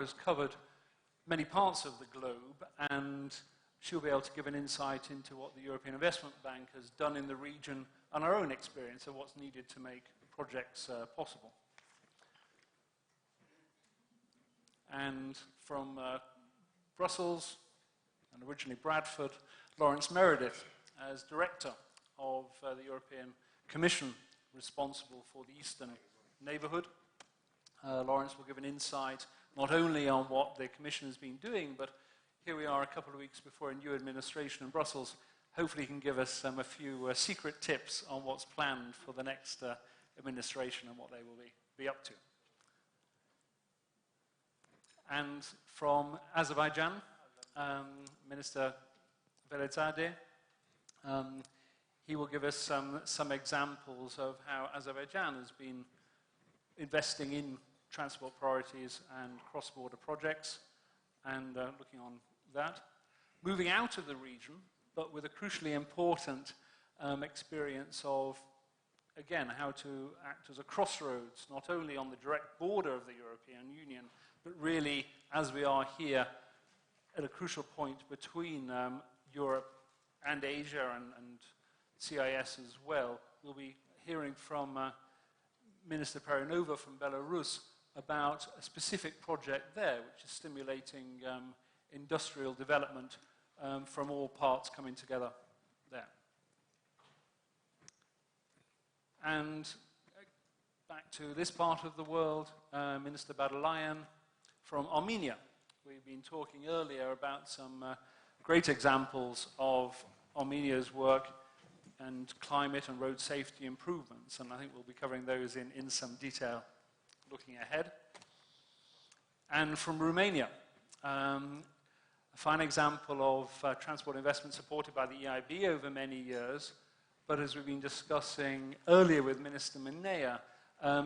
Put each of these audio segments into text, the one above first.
has covered many parts of the globe, and she'll be able to give an insight into what the European Investment Bank has done in the region and our own experience of what's needed to make projects possible. And from Brussels, and originally Bradford, Lawrence Meredith, as Director of the European Commission responsible for the Eastern Neighbourhood. Lawrence will give an insight not only on what the Commission has been doing, but here we are a couple of weeks before a new administration in Brussels. Hopefully he can give us a few secret tips on what's planned for the next administration and what they will be up to. And from Azerbaijan, Minister Velezadeh, he will give us some examples of how Azerbaijan has been investing in transport priorities and cross-border projects, and looking on that. Moving out of the region, but with a crucially important experience of, again, how to act as a crossroads, not only on the direct border of the European Union, but really, as we are here, at a crucial point between Europe and Asia and CIS as well. We'll be hearing from Minister Peronova from Belarus about a specific project there, which is stimulating industrial development from all parts coming together there. And back to this part of the world, Minister Badalayan from Armenia. We've been talking earlier about some great examples of Armenia's work and climate and road safety improvements, and I think we'll be covering those in some detail looking ahead. And from Romania, a fine example of transport investment supported by the EIB over many years, but as we've been discussing earlier with Minister Minea,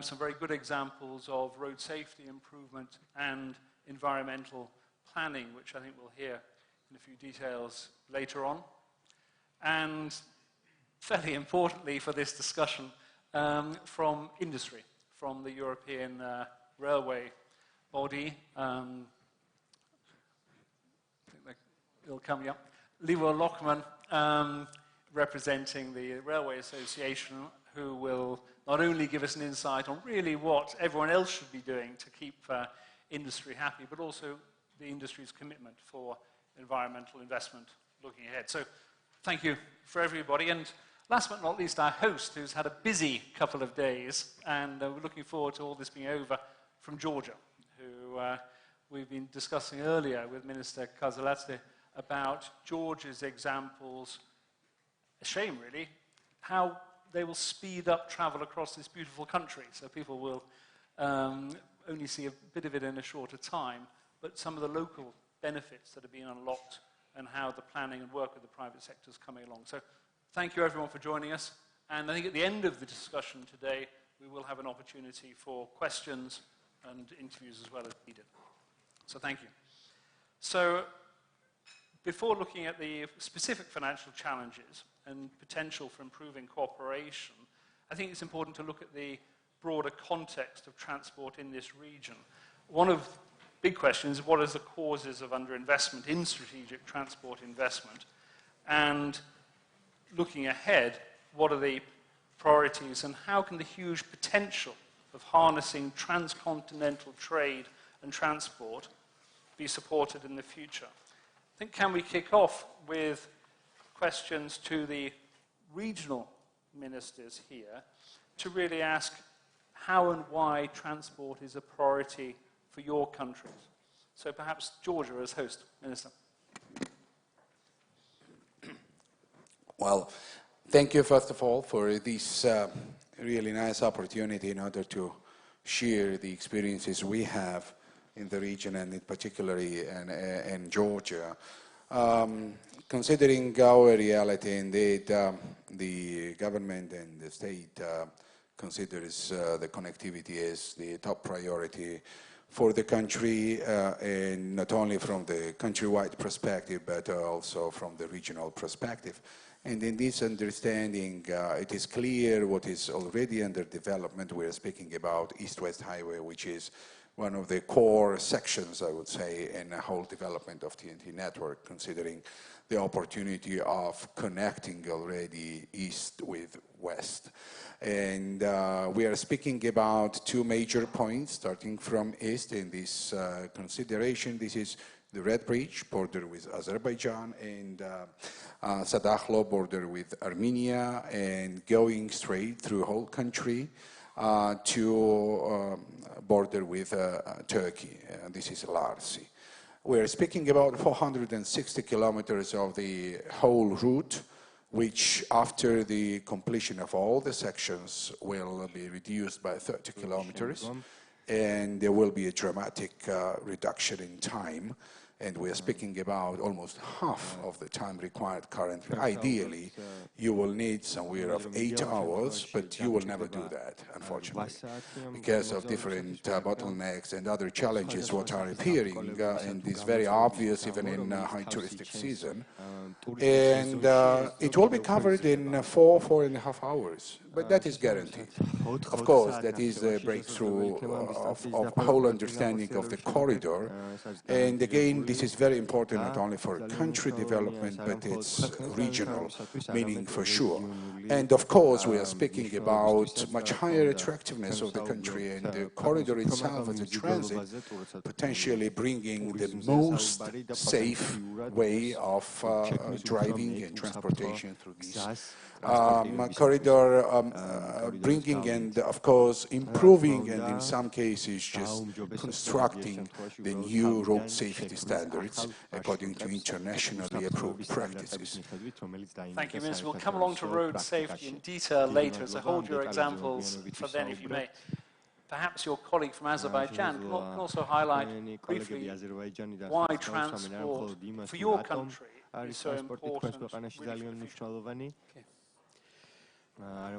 some very good examples of road safety improvement and environmental planning, which I think we'll hear in a few details later on. And fairly importantly for this discussion, from industry, from the European Railway Body. I think it'll come up. Livo Lockman, representing the Railway Association, who will not only give us an insight on really what everyone else should be doing to keep industry happy, but also the industry's commitment for environmental investment looking ahead. So thank you for everybody. And last but not least, our host, who's had a busy couple of days, and we're looking forward to all this being over, from Georgia, who we've been discussing earlier with Minister Kazaladzeh about Georgia's examples. A shame, really, how they will speed up travel across this beautiful country. So people will only see a bit of it in a shorter time, but some of the local benefits that are being unlocked and how the planning and work of the private sector is coming along. So thank you everyone for joining us. And I think at the end of the discussion today, we will have an opportunity for questions and interviews as well as needed. So thank you. So before looking at the specific financial challenges and potential for improving cooperation, I think it's important to look at the broader context of transport in this region. One of the big questions is what are the causes of underinvestment in strategic transport investment? And looking ahead, what are the priorities and how can the huge potential of harnessing transcontinental trade and transport be supported in the future? I think, can we kick off with questions to the regional ministers here to really ask how and why transport is a priority for your countries. So perhaps Georgia as host, Minister. Well, thank you first of all for this really nice opportunity in order to share the experiences we have in the region and in particularly in Georgia. Considering our reality, indeed, the government and the state considers the connectivity as the top priority for the country, and not only from the countrywide perspective, but also from the regional perspective. And in this understanding, it is clear what is already under development. We are speaking about East-West Highway, which is one of the core sections, I would say, in the whole development of TNT network, considering the opportunity of connecting already east with west. And we are speaking about two major points, starting from east in this consideration. This is the Red Bridge, border with Azerbaijan, and Sadakhlo, border with Armenia, and going straight through the whole country to border with Turkey. This is Larsi. We're speaking about 460 kilometers of the whole route, which after the completion of all the sections will be reduced by 30 kilometers, and there will be a dramatic reduction in time. And we are speaking about almost half of the time required currently. Ideally, you will need somewhere of 8 hours, but you will never do that, unfortunately, because of different bottlenecks and other challenges what are appearing, and is very obvious even in high touristic season. And it will be covered in 4.5 hours, but that is guaranteed. Of course, that is a breakthrough of whole understanding of the corridor. And again, this is very important not only for country development, but it's regional meaning for sure. And of course, we are speaking about much higher attractiveness of the country, and the corridor itself as a transit, potentially bringing the most safe way of driving and transportation through this corridor, bringing and of course improving, and in some cases just constructing the new road safety standards according to internationally approved practices. Thank you, Minister. We'll come along to road safety in detail later, as I hold your examples for then, if you may. Perhaps your colleague from Azerbaijan can also highlight briefly why transport for your country is so important.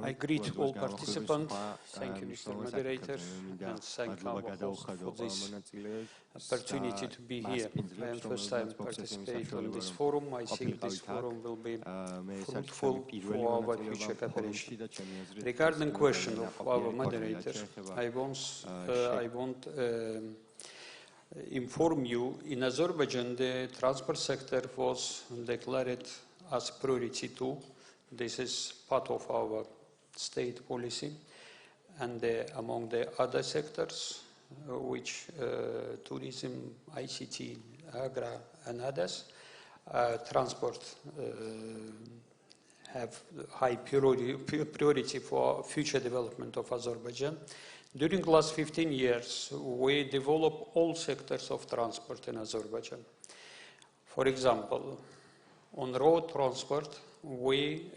I greet all participants. Thank you, Mr. Moderator, and thank our host for this opportunity to be here. I am first time participating in this forum. I think this forum will be fruitful for our future cooperation. Regarding the question of our moderator, I want inform you, in Azerbaijan, the transport sector was declared as priority 2. This is part of our state policy, and among the other sectors, which tourism, ICT, Agra, and others, transport have high priority for future development of Azerbaijan. During the last 15 years, we developed all sectors of transport in Azerbaijan. For example, on road transport, we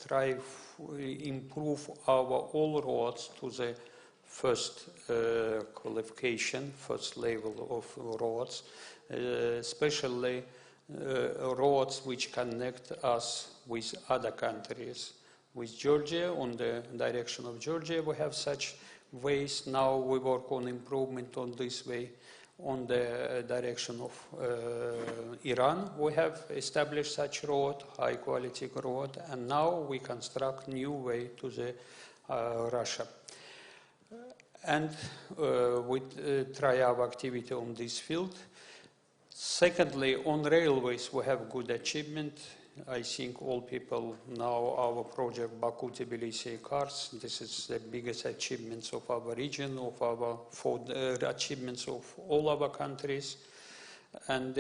try to improve our all roads to the first qualification, first level of roads, especially roads which connect us with other countries. With Georgia, on the direction of Georgia, we have such ways. Now we work on improvement on this way. On the direction of Iran, we have established such road, high quality road, and now we construct new way to the Russia. And we try our activity on this field. Secondly, on railways, we have good achievement. I think all people know our project Baku-Tbilisi cars. This is the biggest achievements of our region, of our achievements of all our countries. And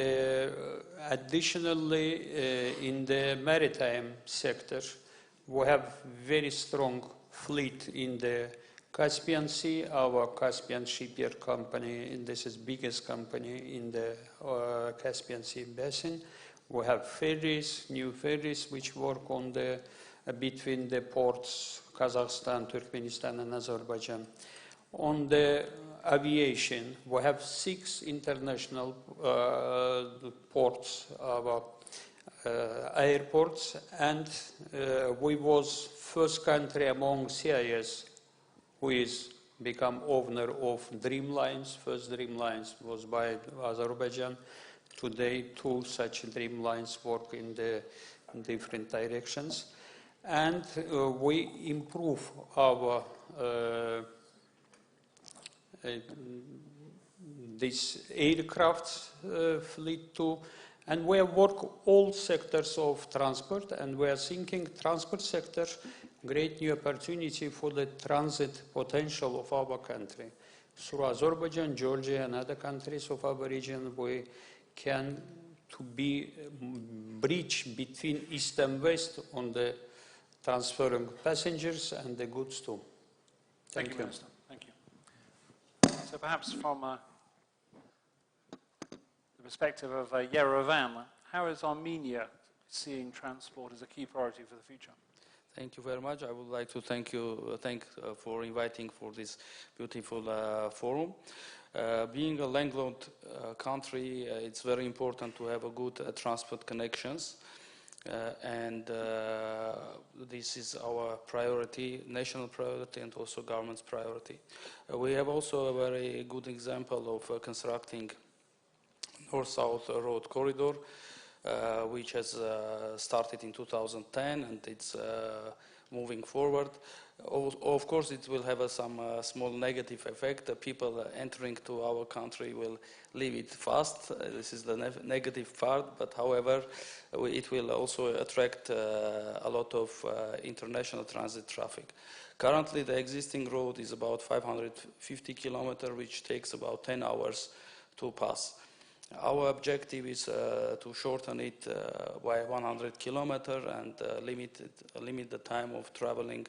additionally, in the maritime sector, we have very strong fleet in the Caspian Sea. Our Caspian Shipyard company, and this is biggest company in the Caspian Sea basin. We have ferries, new ferries, which work on the between the ports, Kazakhstan, Turkmenistan, and Azerbaijan. On the aviation, we have 6 international ports, airports, and we was first country among CIS who is become owner of Dreamlines. First Dreamlines was by Azerbaijan. Today, 2 such Dreamlines work in the different directions. And we improve our this aircraft fleet too. And we have worked all sectors of transport, and we are thinking transport sector great new opportunity for the transit potential of our country. Through Azerbaijan, Georgia, and other countries of our region, we can to be bridge between east and west on the transferring passengers and the goods too. Thank you, Minister. Thank you. So perhaps from the perspective of Yerevan, how is Armenia seeing transport as a key priority for the future? Thank you very much. I would like to thank for inviting for this beautiful forum. Being a landlocked country, it's very important to have a good transport connections. This is our priority, national priority, and also government's priority. We have also a very good example of constructing North-South road corridor, which has started in 2010, and it's moving forward. Of course, it will have some small negative effect. The people entering to our country will leave it fast. This is the negative part, but however, it will also attract a lot of international transit traffic. Currently, the existing road is about 550 kilometers, which takes about 10 hours to pass. Our objective is to shorten it by 100 kilometers and limit the time of traveling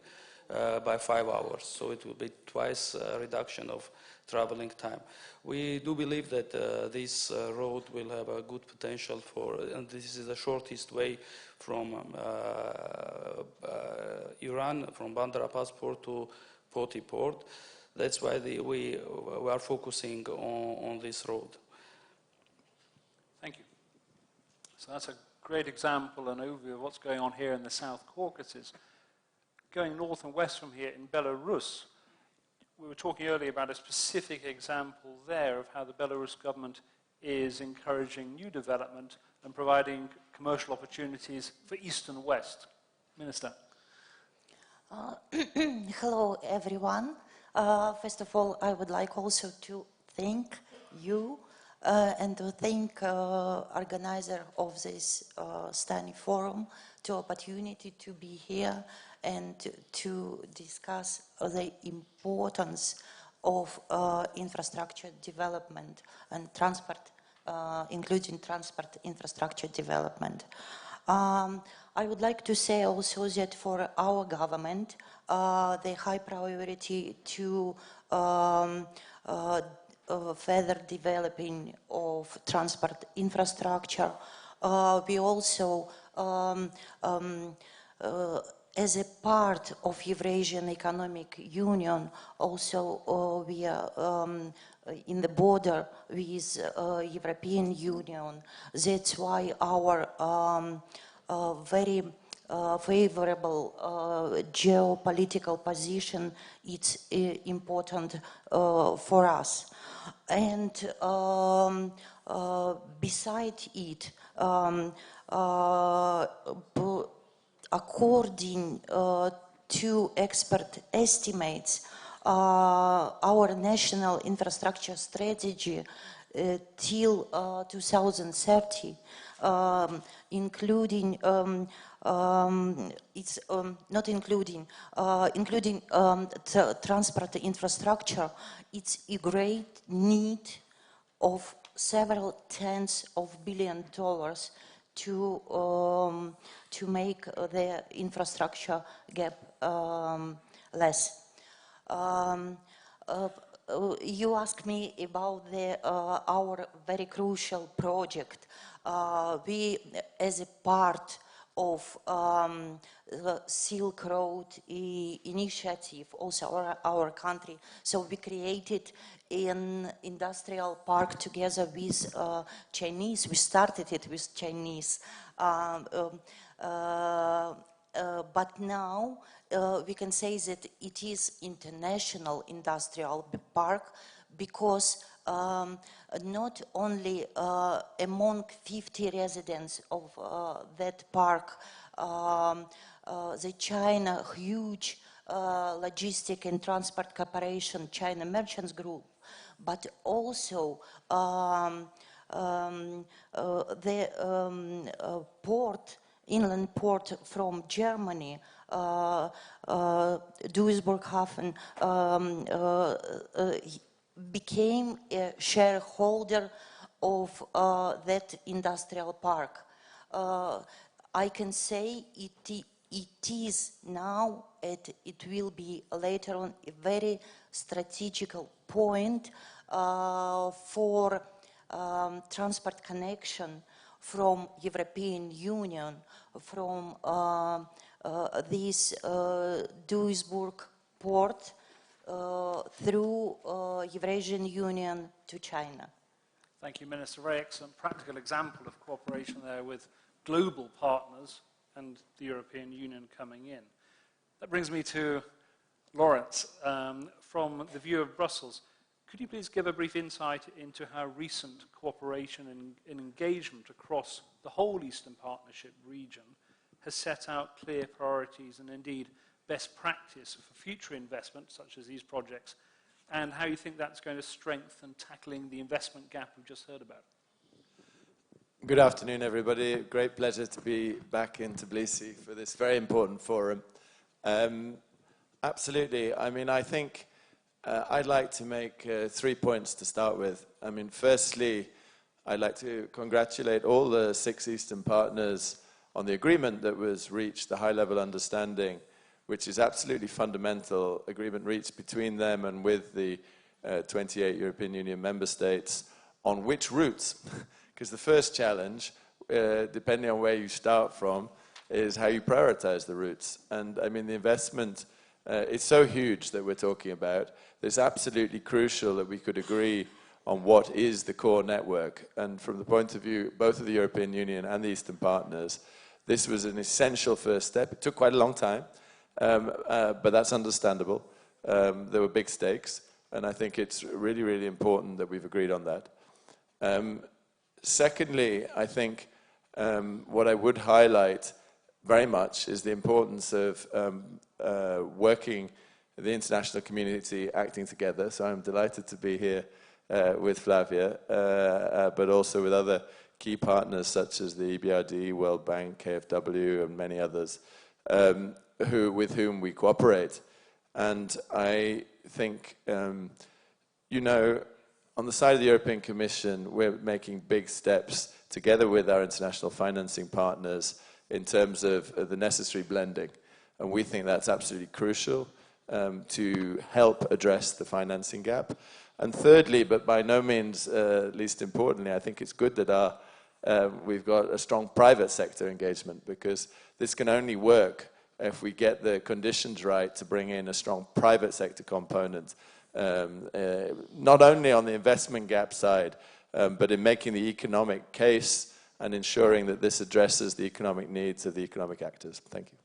by 5 hours. So it will be twice reduction of traveling time. We do believe that this road will have a good potential and this is the shortest way from Iran, from Bandar Abbas port to Poti port. That's why we are focusing on this road. Thank you. So that's a great example and overview of what's going on here in the South Caucasus. Going north and west from here in Belarus, we were talking earlier about a specific example there of how the Belarus government is encouraging new development and providing commercial opportunities for East and West. Minister. Hello, everyone. First of all, I would like also to thank you and to thank organizer of this stunning forum, the opportunity to be here and to discuss the importance of infrastructure development and transport, including transport infrastructure development. I would like to say also that for our government, the high priority to further developing of transport infrastructure. We also, as a part of Eurasian Economic Union, also we are in the border with European Union. That's why our very favorable geopolitical position is important for us. And beside it, according to expert estimates, our national infrastructure strategy till 2030, including including transport infrastructure, it's a great need of several tens of billions of dollars to make the infrastructure gap less. You asked me about our very crucial project. We, as a part of the Silk Road initiative, also our country, so we created an industrial park together with Chinese. We started it with Chinese. But now we can say that it is international industrial park because not only among 50 residents of that park, the China huge logistic and transport corporation, China Merchants Group, but also the port, inland port from Germany, Duisburg-Hafen, became a shareholder of that industrial park. I can say it is now, it will be later on, a very strategical point for transport connection from European Union, from this Duisburg port through Eurasian Union to China. Thank you, Minister. Very excellent practical example of cooperation there with global partners and the European Union coming in. That brings me to Lawrence. From the view of Brussels, could you please give a brief insight into how recent cooperation and engagement across the whole Eastern Partnership region has set out clear priorities and indeed best practice for future investment, such as these projects, and how you think that's going to strengthen tackling the investment gap we've just heard about? Good afternoon, everybody. Great pleasure to be back in Tbilisi for this very important forum. Absolutely. I mean, I think I'd like to make 3 points to start with. I mean, firstly, I'd like to congratulate all the 6 Eastern partners on the agreement that was reached, the high-level understanding, which is absolutely fundamental, agreement reached between them and with the 28 European Union member states on which routes. Because the first challenge, depending on where you start from, is how you prioritize the routes. And I mean, the investment, it's so huge that we're talking about. It's absolutely crucial that we could agree on what is the core network. And from the point of view, both of the European Union and the Eastern partners, this was an essential first step. It took quite a long time, but that's understandable. There were big stakes, and I think it's really, really important that we've agreed on that. Secondly, I think what I would highlight very much is the importance of working, the international community acting together. So I'm delighted to be here with Flavia, but also with other key partners such as the EBRD, World Bank, KfW, and many others with whom we cooperate. And I think, you know, on the side of the European Commission, we're making big steps together with our international financing partners in terms of the necessary blending. And we think that's absolutely crucial to help address the financing gap. And thirdly, but by no means least importantly, I think it's good that we've got a strong private sector engagement, because this can only work if we get the conditions right to bring in a strong private sector component, not only on the investment gap side, but in making the economic case and ensuring that this addresses the economic needs of the economic actors. Thank you.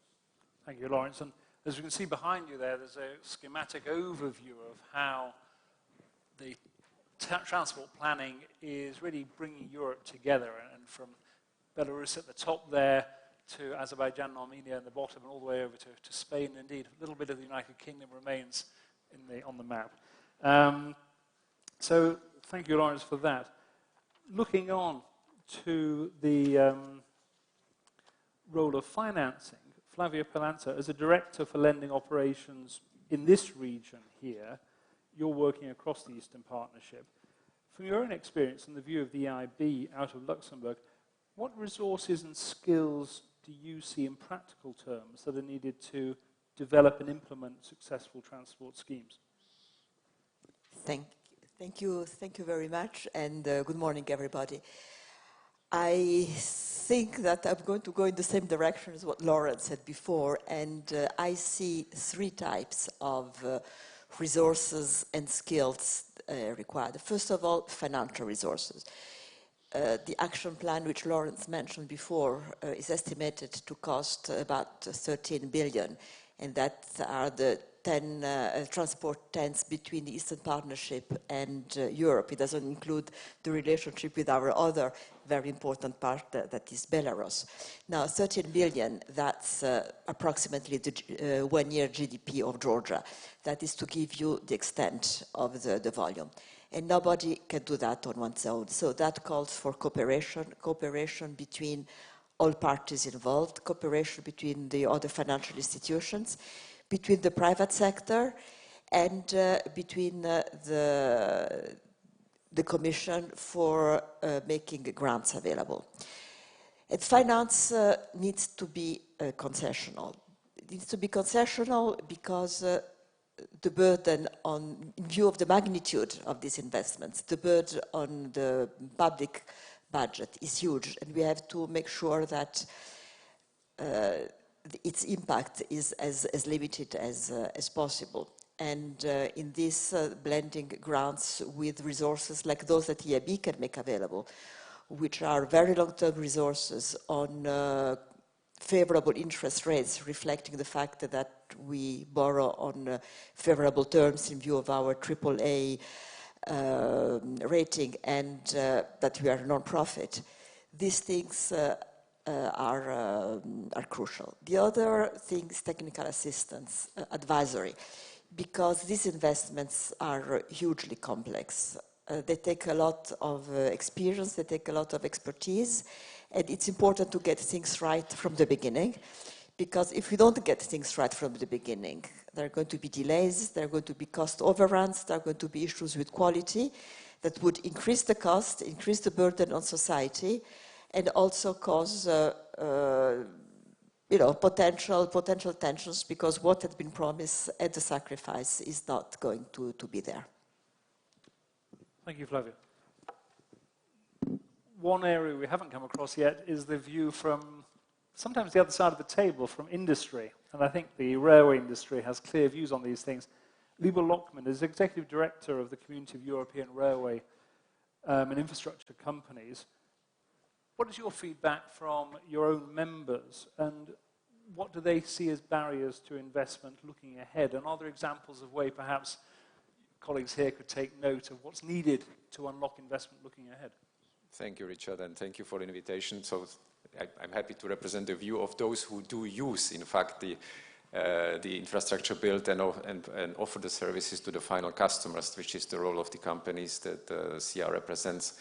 Thank you, Lawrence. And as you can see behind you there, there's a schematic overview of how the transport planning is really bringing Europe together, and from Belarus at the top there to Azerbaijan and Armenia at the bottom, and all the way over to Spain. Indeed, a little bit of the United Kingdom remains on the map. So thank you, Lawrence, for that. Looking on to the role of financing, Flavia Palanca, as a director for lending operations in this region here, you're working across the Eastern Partnership. From your own experience and the view of the EIB out of Luxembourg, what resources and skills do you see in practical terms that are needed to develop and implement successful transport schemes? Thank you very much, and good morning, everybody. I think that I'm going to go in the same direction as what Lawrence said before, and I see 3 types of resources and skills required. First of all, financial resources. The action plan, which Lawrence mentioned before, is estimated to cost about 13 billion, and that are the 10 transport TENs between the Eastern Partnership and Europe. It doesn't include the relationship with our other very important partner, that is Belarus. Now, 13 billion, that's approximately the 1 year GDP of Georgia. That is to give you the extent of the volume. And nobody can do that on one's own. So that calls for cooperation between all parties involved, cooperation between the other financial institutions, between the private sector, and between the Commission for making grants available. And finance needs to be concessional. It needs to be concessional because the burden on, in view of the magnitude of these investments, the burden on the public budget is huge, and we have to make sure that its impact is as limited as possible. And in this blending grants with resources like those that EIB can make available, which are very long-term resources on favorable interest rates, reflecting the fact that we borrow on favorable terms in view of our AAA rating and that we are a non-profit. These things are crucial. The other thing is technical assistance, advisory, because these investments are hugely complex. They take a lot of experience, they take a lot of expertise, and it's important to get things right from the beginning, because if we don't get things right from the beginning, there are going to be delays, there are going to be cost overruns, there are going to be issues with quality that would increase the cost, increase the burden on society, and also cause potential tensions, because what had been promised at the sacrifice is not going to be there. Thank you, Flavia. One area we haven't come across yet is the view from sometimes the other side of the table, from industry. And I think the railway industry has clear views on these things. Libor Lockman is Executive Director of the Community of European Railway and Infrastructure Companies. What is your feedback from your own members, and what do they see as barriers to investment looking ahead? And are there examples of where perhaps colleagues here could take note of what's needed to unlock investment looking ahead? Thank you, Richard, and thank you for the invitation. So I'm happy to represent the view of those who do use, in fact, the infrastructure built and offer the services to the final customers, which is the role of the companies that CR represents.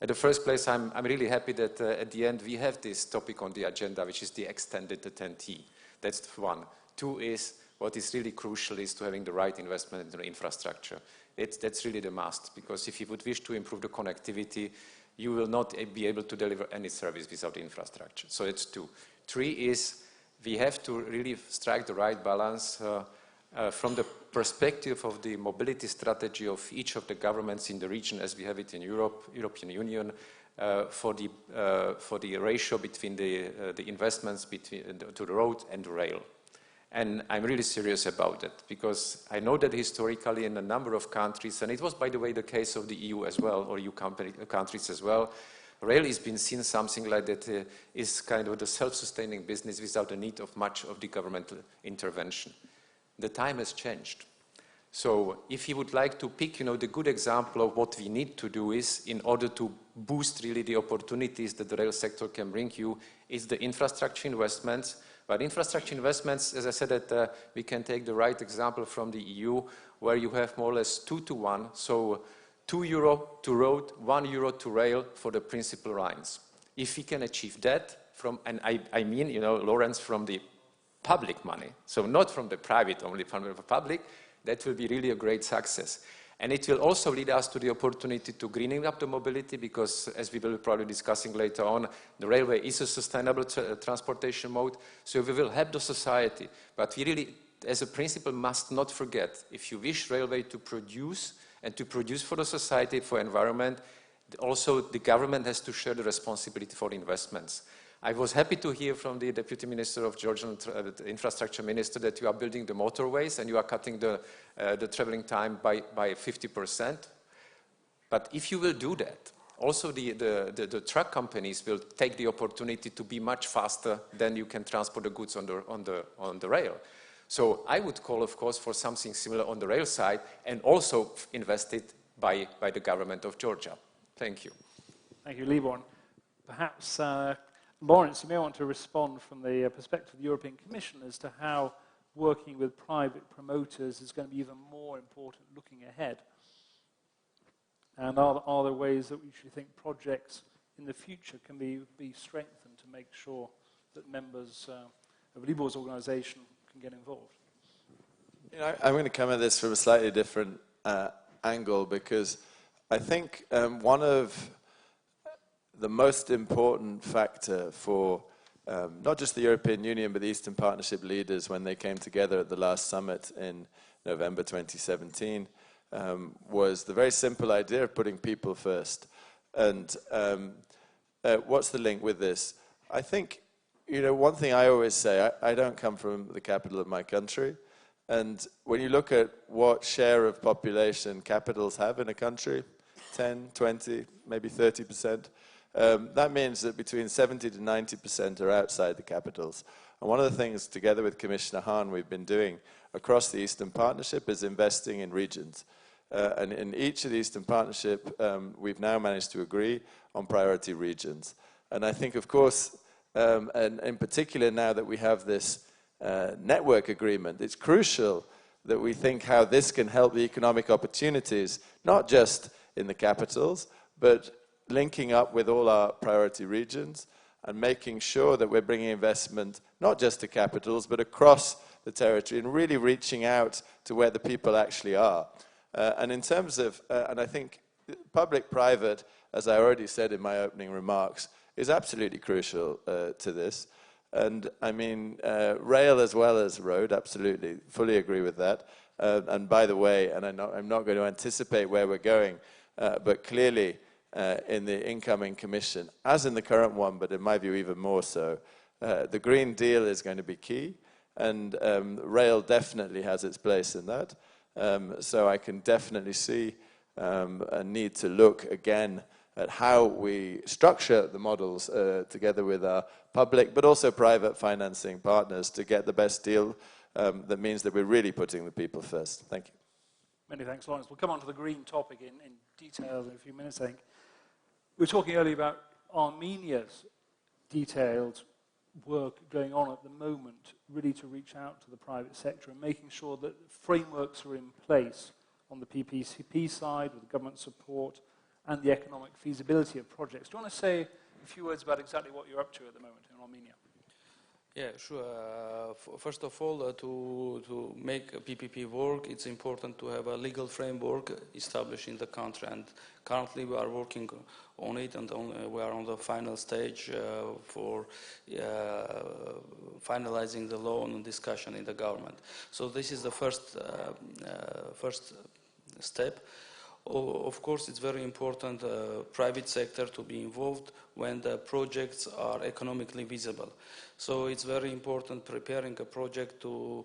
At the first place, I'm really happy that at the end we have this topic on the agenda, which is the extended TEN-T. That's one. Two is, what is really crucial is to having the right investment in the infrastructure. That's really the must, because if you would wish to improve the connectivity, you will not be able to deliver any service without infrastructure. So it's two. Three is, we have to really strike the right balance from the perspective of the mobility strategy of each of the governments in the region, as we have it in European Union, for the ratio between the investments to the road and the rail. And I'm really serious about it, because I know that historically in a number of countries, and it was, by the way, the case of the EU as well, or EU countries as well, rail has been seen something like that is kind of the self-sustaining business without the need of much of the governmental intervention. The time has changed. So if you would like to pick, the good example of what we need to do is, in order to boost really the opportunities that the rail sector can bring you, is the infrastructure investments. But infrastructure investments, as I said, that we can take the right example from the EU, where you have more or less 2 to 1. So €2 to road, €1 to rail for the principal lines. If we can achieve that, and I mean, Lawrence, from the public money, so not from the private, only from the public, that will be really a great success. And it will also lead us to the opportunity to greening up the mobility, because, as we will be probably discussing later on, the railway is a sustainable transportation mode, so we will help the society. But we really, as a principle, must not forget, if you wish railway to produce, and to produce for the society, for environment, also the government has to share the responsibility for investments. I was happy to hear from the Deputy Minister of Georgian Infrastructure Minister that you are building the motorways and you are cutting the traveling time by 50%. But if you will do that, also the truck companies will take the opportunity to be much faster than you can transport the goods on the rail. So I would call, of course, for something similar on the rail side, and also invested by the government of Georgia. Thank you. Thank you, Libor. Perhaps Lawrence, you may want to respond from the perspective of the European Commission as to how working with private promoters is going to be even more important looking ahead. And are there ways that we should think projects in the future can be strengthened to make sure that members of Libor's organisation can get involved? You know, I'm going to come at this from a slightly different angle, because I think one of the most important factor for not just the European Union, but the Eastern Partnership leaders when they came together at the last summit in November 2017 was the very simple idea of putting people first. And what's the link with this? I think, you know, one thing I always say, I don't come from the capital of my country. And when you look at what share of population capitals have in a country, 10, 20, maybe 30%, that means that between 70 to 90% are outside the capitals. And one of the things, together with Commissioner Hahn, we've been doing across the Eastern Partnership is investing in regions. And in each of the Eastern Partnership, we've now managed to agree on priority regions. And I think, of course, and in particular now that we have this network agreement, it's crucial that we think how this can help the economic opportunities, not just in the capitals, but linking up with all our priority regions and making sure that we're bringing investment not just to capitals, but across the territory and really reaching out to where the people actually are. And in terms of, and I think public-private, as I already said in my opening remarks, is absolutely crucial to this. And I mean, rail as well as road, absolutely, fully agree with that. And by the way, and I'm not going to anticipate where we're going, but clearly in the incoming commission, as in the current one, but in my view even more so, the Green Deal is going to be key, and rail definitely has its place in that. So I can definitely see a need to look again at how we structure the models together with our public but also private financing partners to get the best deal that means that we're really putting the people first. Thank you. Many thanks, Lawrence. We'll come on to the green topic in detail in a few minutes, I think. We were talking earlier about Armenia's detailed work going on at the moment, really to reach out to the private sector and making sure that frameworks are in place on the PPP side with government support and the economic feasibility of projects. Do you want to say a few words about exactly what you're up to at the moment in Armenia? Yeah, sure. First of all, to make a PPP work, it's important to have a legal framework established in the country. And currently we are working on it, and we are on the final stage for finalizing the law and discussion in the government. So this is the first step. Of course, it's very important private sector to be involved when the projects are economically visible. So it's very important preparing a project to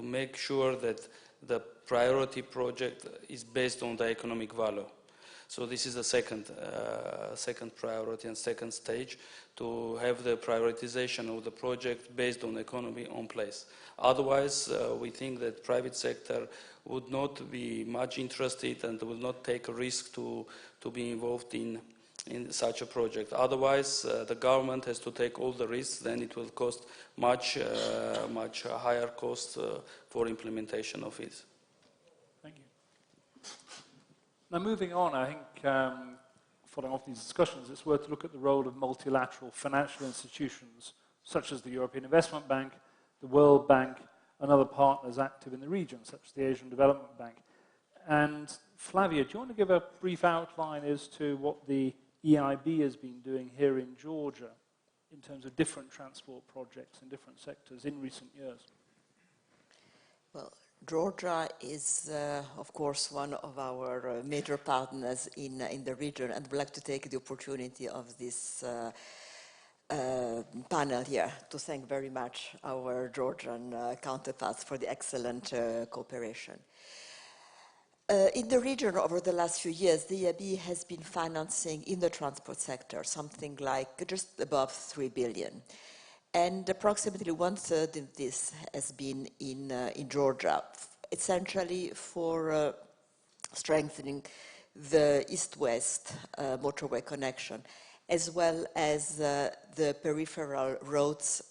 make sure that the priority project is based on the economic value. So this is the second priority and second stage, to have the prioritization of the project based on economy on place. Otherwise, we think that private sector would not be much interested and will not take a risk to be involved in such a project. Otherwise, the government has to take all the risks, then it will cost much higher cost for implementation of it. Thank you. Now moving on, I think following off these discussions, it's worth to look at the role of multilateral financial institutions such as the European Investment Bank, the World Bank, and other partners active in the region, such as the Asian Development Bank. And Flavia, do you want to give a brief outline as to what the EIB has been doing here in Georgia in terms of different transport projects in different sectors in recent years? Well, Georgia is, of course, one of our major partners in the region, and would like to take the opportunity of this panel here to thank very much our Georgian counterparts for the excellent cooperation. In the region over the last few years, the EIB has been financing in the transport sector something like just above 3 billion. And approximately 1/3 of this has been in Georgia, essentially for strengthening the east-west motorway connection, as well as the peripheral roads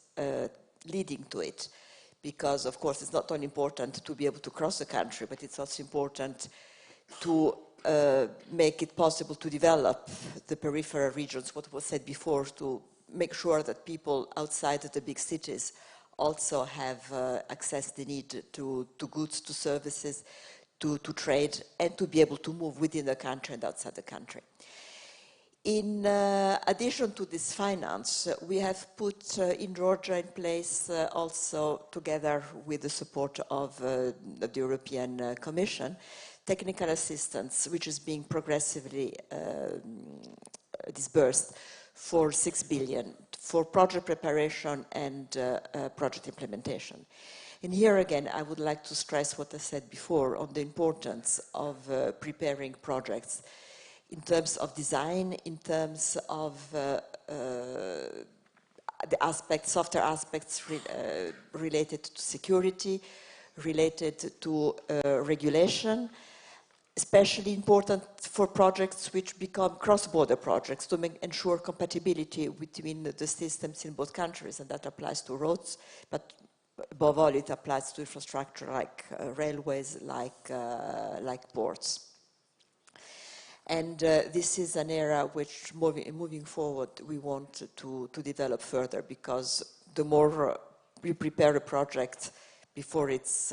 leading to it. Because, of course, it's not only important to be able to cross the country, but it's also important to make it possible to develop the peripheral regions, what was said before, to make sure that people outside of the big cities also have access they need to goods, to services, to trade, and to be able to move within the country and outside the country. In addition to this finance, we have put in Georgia in place also, together with the support of the European Commission, technical assistance, which is being progressively disbursed for 6 billion for project preparation and project implementation. And here again, I would like to stress what I said before on the importance of preparing projects in terms of design, in terms of the aspects, softer aspects related to security, related to regulation, especially important for projects which become cross-border projects to ensure compatibility between the systems in both countries, and that applies to roads, but above all it applies to infrastructure like railways, like ports. And this is an area which, moving forward, we want to develop further, because the more we prepare a project before its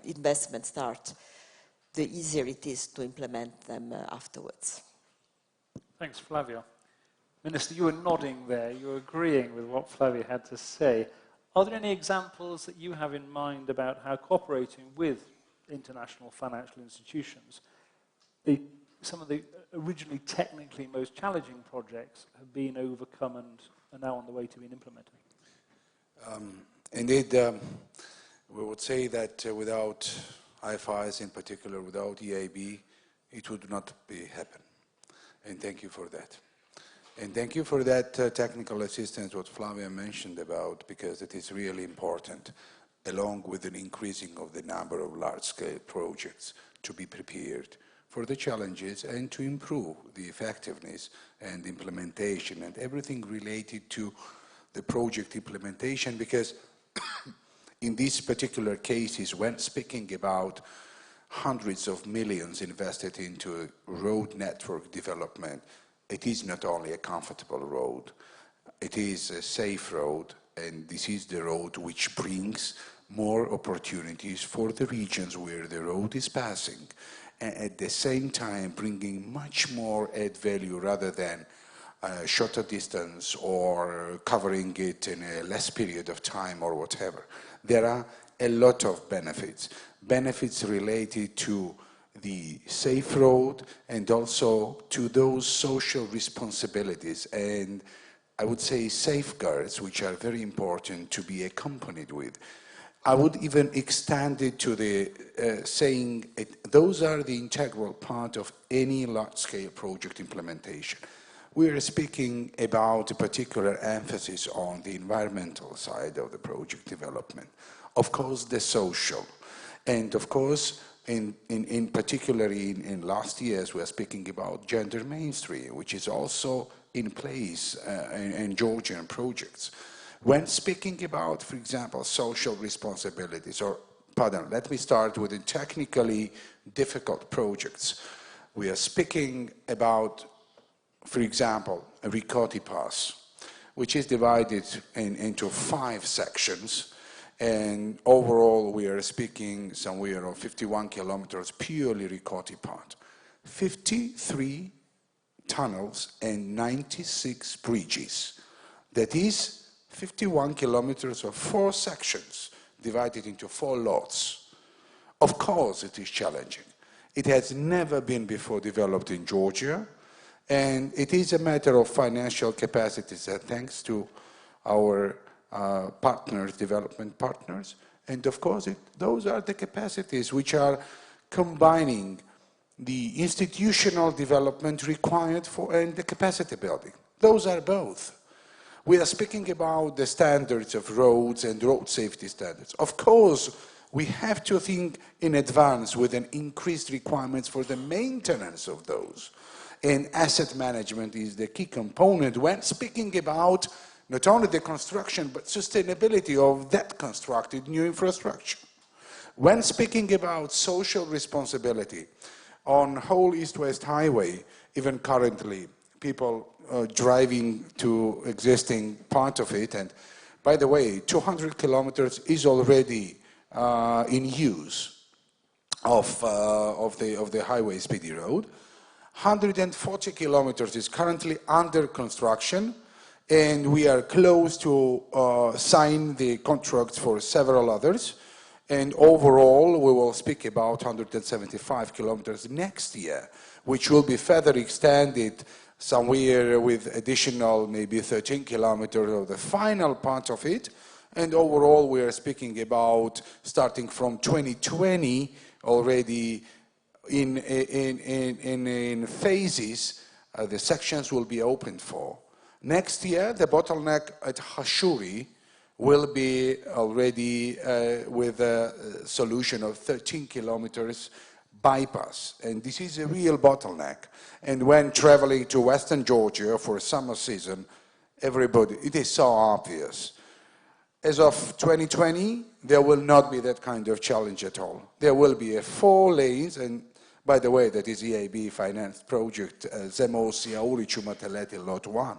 investment starts, the easier it is to implement them afterwards. Thanks, Flavia. Minister, you were nodding there. You were agreeing with what Flavia had to say. Are there any examples that you have in mind about how cooperating with international financial institutions, some of the originally technically most challenging projects have been overcome and are now on the way to being implemented? Indeed, we would say that without IFIs, in particular without EIB, it would not happen. And thank you for that. And thank you for that technical assistance, what Flavia mentioned about, because it is really important, along with an increasing of the number of large-scale projects, to be prepared for the challenges and to improve the effectiveness and implementation and everything related to the project implementation, because in these particular cases, when speaking about hundreds of millions invested into road network development, it is not only a comfortable road, it is a safe road, and this is the road which brings more opportunities for the regions where the road is passing, and at the same time bringing much more add value rather than shorter distance or covering it in a less period of time or whatever. There are a lot of benefits related to the safe road and also to those social responsibilities and I would say safeguards which are very important to be accompanied with. I would even extend it to the saying those are the integral part of any large-scale project implementation. We are speaking about a particular emphasis on the environmental side of the project development. Of course, the social. And of course, in particularly in last years, we are speaking about gender mainstream, which is also in place in Georgian projects. When speaking about, for example, social responsibilities, let me start with the technically difficult projects. We are speaking about, for example, a Ricotti Pass, which is divided into 5 sections. And overall, we are speaking somewhere of 51 kilometers purely Ricotti part. 53 tunnels and 96 bridges. That is 51 kilometers of 4 sections divided into 4 lots. Of course, it is challenging. It has never been before developed in Georgia, and it is a matter of financial capacities, thanks to our partners, development partners, and of course those are the capacities which are combining the institutional development required for and the capacity building. Those are both. We are speaking about the standards of roads and road safety standards. Of course, we have to think in advance with an increased requirements for the maintenance of those. And asset management is the key component when speaking about not only the construction, but sustainability of that constructed new infrastructure. When speaking about social responsibility, On whole East-West Highway, even currently, people driving to existing part of it, and by the way, 200 kilometers is already in use of the highway speedy road. 140 kilometers is currently under construction, and we are close to sign the contracts for several others. And overall, we will speak about 175 kilometers next year, which will be further extended somewhere with additional maybe 13 kilometers of the final part of it. And overall, we are speaking about starting from 2020 already in phases, the sections will be opened for. Next year, the bottleneck at Hashuri will be already with a solution of 13 kilometers bypass. And this is a real bottleneck. And when traveling to Western Georgia for summer season, everybody, it is so obvious. As of 2020, there will not be that kind of challenge at all. There will be 4 lanes, and by the way, that is EIB financed project, Zemo-Siauri-Ciumateleti Lot 1,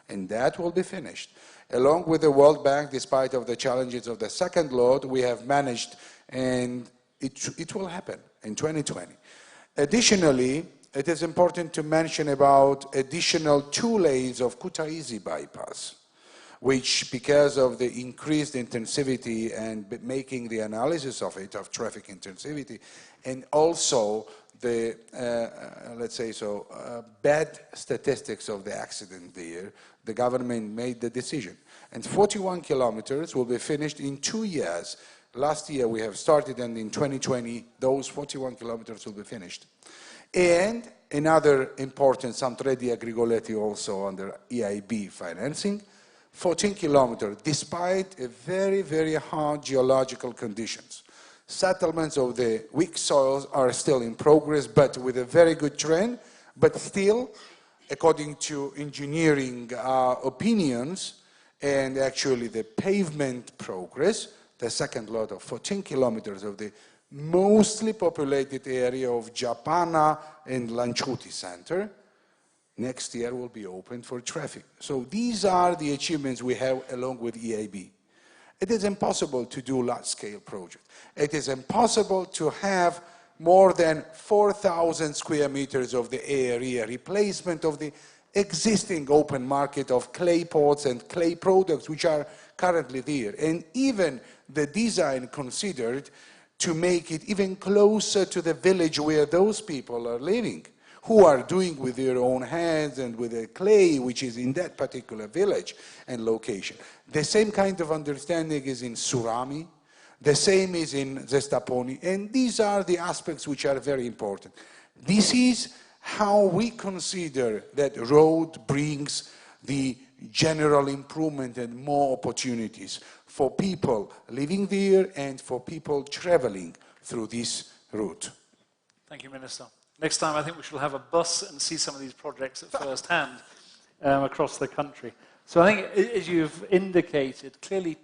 and that will be finished. Along with the World Bank, despite of the challenges of the second lot, we have managed, and it will happen in 2020. Additionally, it is important to mention about additional 2 lanes of Kutaisi bypass, which, because of the increased intensivity and making the analysis of it, of traffic intensivity, and also the, let's say so, bad statistics of the accident there, the government made the decision. And 41 kilometers will be finished in 2 years. Last year we have started, and in 2020, those 41 kilometers will be finished. And another important, Samtredi Agrigoleti also under EIB financing, 14 kilometers, despite a very, very hard geological conditions. Settlements of the weak soils are still in progress, but with a very good trend, but still, according to engineering opinions, and actually the pavement progress, the second lot of 14 kilometers of the mostly populated area of Japana and Lanchuti Center, next year will be open for traffic. So these are the achievements we have along with EIB. It is impossible to do large-scale projects. It is impossible to have more than 4,000 square meters of the area replacement of the existing open market of clay pots and clay products which are currently there. And even the design considered to make it even closer to the village where those people are living, who are doing with their own hands and with the clay which is in that particular village and location. The same kind of understanding is in Surami, the same is in Zestaponi, and these are the aspects which are very important. This is how we consider that road brings the general improvement and more opportunities for people living there and for people traveling through this route. Thank you, Minister. Next time I think we shall have a bus and see some of these projects at first hand across the country. So I think, as you've indicated, clearly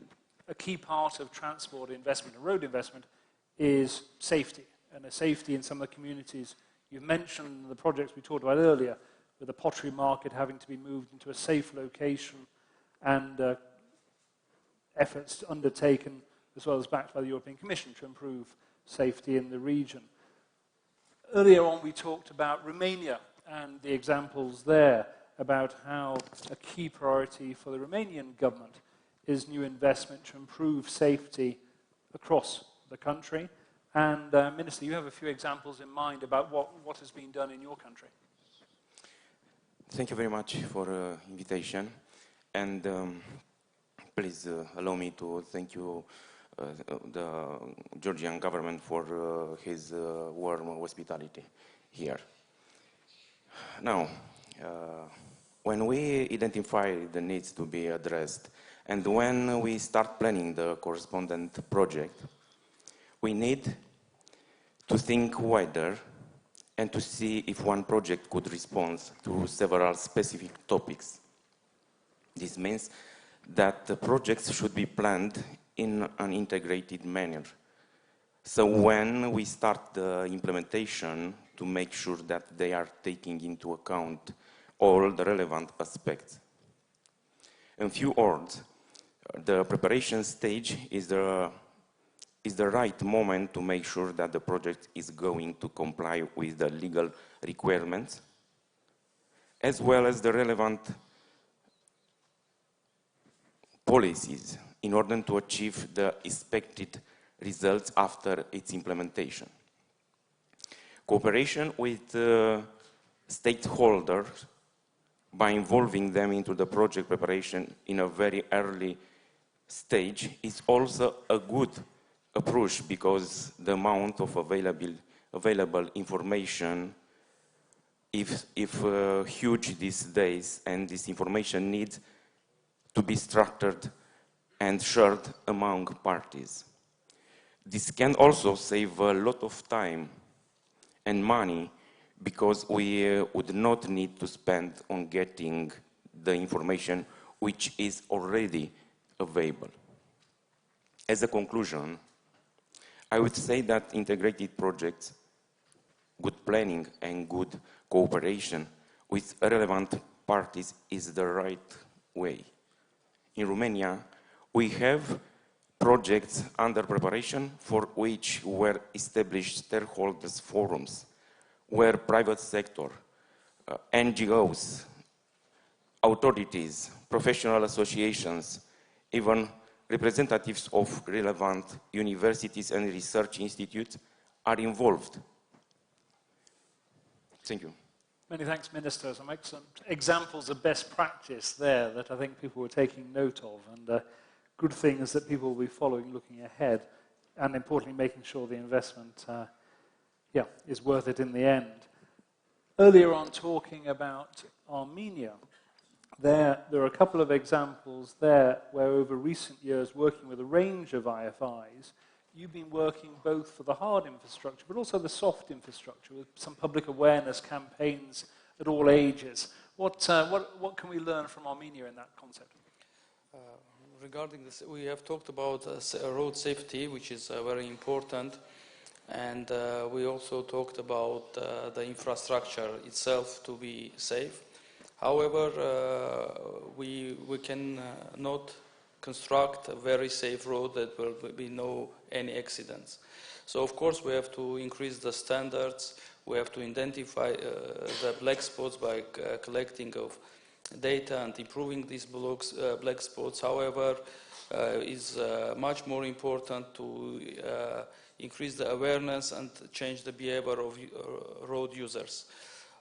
a key part of transport investment and road investment is safety, and a safety in some of the communities. You've mentioned the projects we talked about earlier, with the pottery market having to be moved into a safe location, and efforts undertaken, as well as backed by the European Commission, to improve safety in the region. Earlier on, we talked about Romania and the examples there about how a key priority for the Romanian government is new investment to improve safety across the country. And Minister, you have a few examples in mind about what has been done in your country. Thank you very much for the invitation. And please allow me to thank you, the Georgian government, for his warm hospitality here. Now, when we identify the needs to be addressed, and when we start planning the correspondent project, we need to think wider and to see if one project could respond to several specific topics. This means that the projects should be planned in an integrated manner. So when we start the implementation to make sure that they are taking into account all the relevant aspects. In few words, the preparation stage is the right moment to make sure that the project is going to comply with the legal requirements, as well as the relevant policies in order to achieve the expected results after its implementation. Cooperation with stakeholders by involving them into the project preparation in a very early stage is also a good approach, because the amount of available information is huge these days, and this information needs to be structured and shared among parties. This can also save a lot of time and money, because we would not need to spend on getting the information which is already available. As a conclusion, I would say that integrated projects, good planning and good cooperation with relevant parties is the right way. In Romania, we have projects under preparation for which were established stakeholders forums, where private sector, NGOs, authorities, professional associations, even representatives of relevant universities and research institutes are involved. Thank you. Many thanks, Minister. Some excellent examples of best practice there that I think people were taking note of, and good things that people will be following looking ahead, and importantly making sure the investment is worth it in the end. Earlier on, talking about Armenia, there are a couple of examples there where over recent years, working with a range of IFIs, you've been working both for the hard infrastructure but also the soft infrastructure with some public awareness campaigns at all ages. What can we learn from Armenia in that concept? Regarding this, we have talked about road safety, which is very important, and we also talked about the infrastructure itself to be safe. However, we can not construct a very safe road that will be no any accidents. So of course we have to increase the standards. We have to identify the black spots by collecting of data and improving these black spots. However, is much more important to increase the awareness and change the behavior of road users.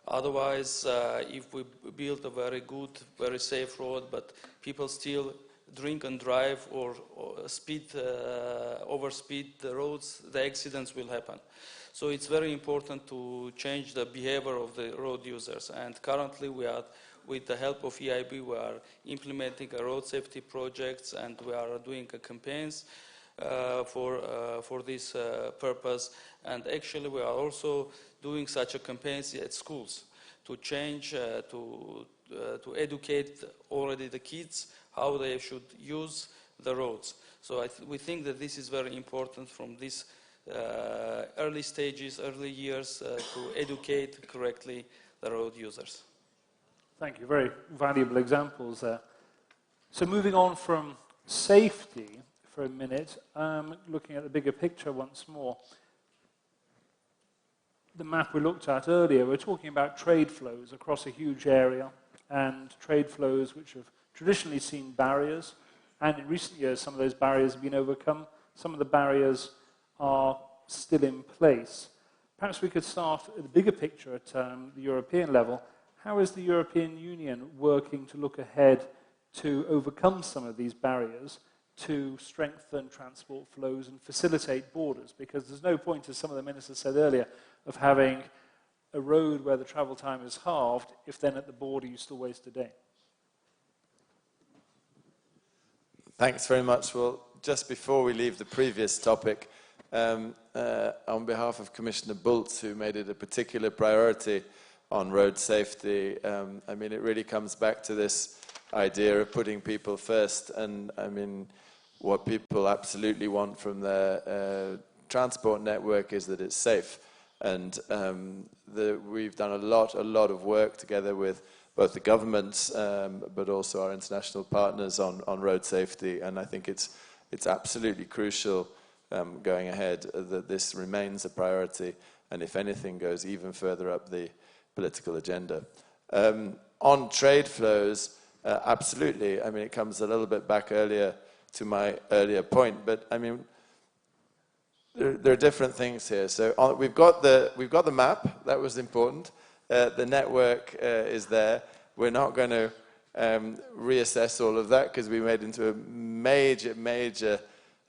Otherwise, if we build a very good, very safe road, but people still drink and drive or overspeed the roads, the accidents will happen. So it's very important to change the behavior of the road users. And currently we are, with the help of EIB, we are implementing a road safety projects, and we are doing campaigns for this purpose. And actually we are also doing such a campaigns at schools to change, to educate already the kids how they should use the roads. So we think that this is very important from these early stages, early years, to educate correctly the road users. Thank you. Very valuable examples there. So moving on from safety for a minute, looking at the bigger picture once more. The map we looked at earlier, we're talking about trade flows across a huge area, and trade flows which have traditionally seen barriers, and in recent years some of those barriers have been overcome. Some of the barriers are still in place. Perhaps we could start at the bigger picture at the European level. How is the European Union working to look ahead to overcome some of these barriers, to strengthen transport flows and facilitate borders? Because there's no point, as some of the ministers said earlier, of having a road where the travel time is halved if then at the border you still waste a day. Thanks very much. Well, just before we leave the previous topic, on behalf of Commissioner Bulc, who made it a particular priority on road safety, I mean, it really comes back to this idea of putting people first. And I mean, what people absolutely want from their transport network is that it's safe. And we've done a lot of work together with both the governments, but also our international partners on road safety. And I think it's absolutely crucial going ahead that this remains a priority, and if anything, goes even further up the political agenda. On trade flows, absolutely. I mean, it comes a little bit back earlier to my earlier point, but I mean, there are different things here. So we've got the map. That was important. The network is there. We're not going to reassess all of that because we made into a major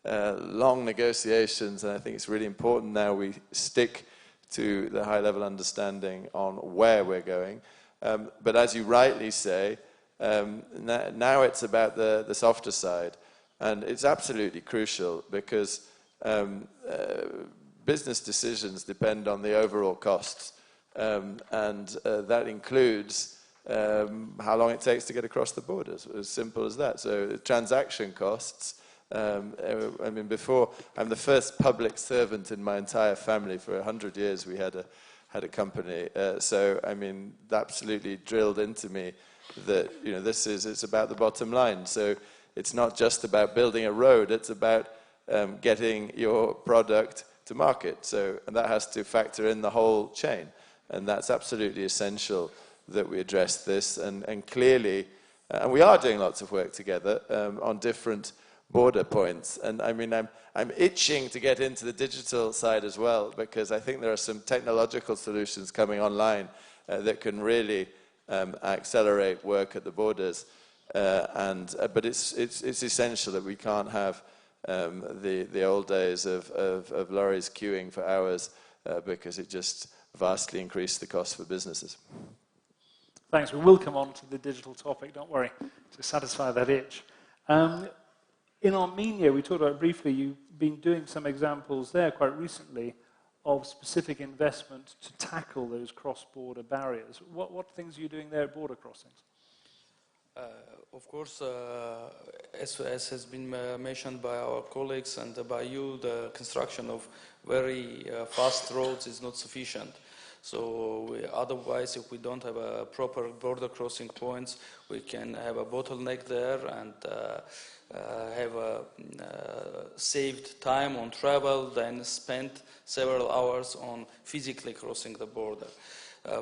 long negotiations, and I think it's really important now we stick to the high-level understanding on where we're going. But as you rightly say, now it's about the softer side, and it's absolutely crucial because business decisions depend on the overall costs, and that includes how long it takes to get across the borders, as simple as that. So transaction costs, I mean, I'm the first public servant in my entire family. For 100 years we had a company, so I mean, absolutely drilled into me that, you know, it's about the bottom line. So it's not just about building a road, it's about getting your product to market. So, and that has to factor in the whole chain, and that's absolutely essential that we address this. And clearly, and we are doing lots of work together on different border points. And I mean, I'm itching to get into the digital side as well, because I think there are some technological solutions coming online that can really accelerate work at the borders. But it's essential that we can't have the old days of lorries queuing for hours because it just vastly increased the cost for businesses. Thanks. We will come on to the digital topic, don't worry, to satisfy that itch. In Armenia, we talked about briefly, you've been doing some examples there quite recently of specific investment to tackle those cross-border barriers. What things are you doing there at border crossings? Of course, as has been mentioned by our colleagues and by you, the construction of very fast roads is not sufficient. So otherwise, if we don't have a proper border crossing points, we can have a bottleneck there and have a saved time on travel, then spent several hours on physically crossing the border.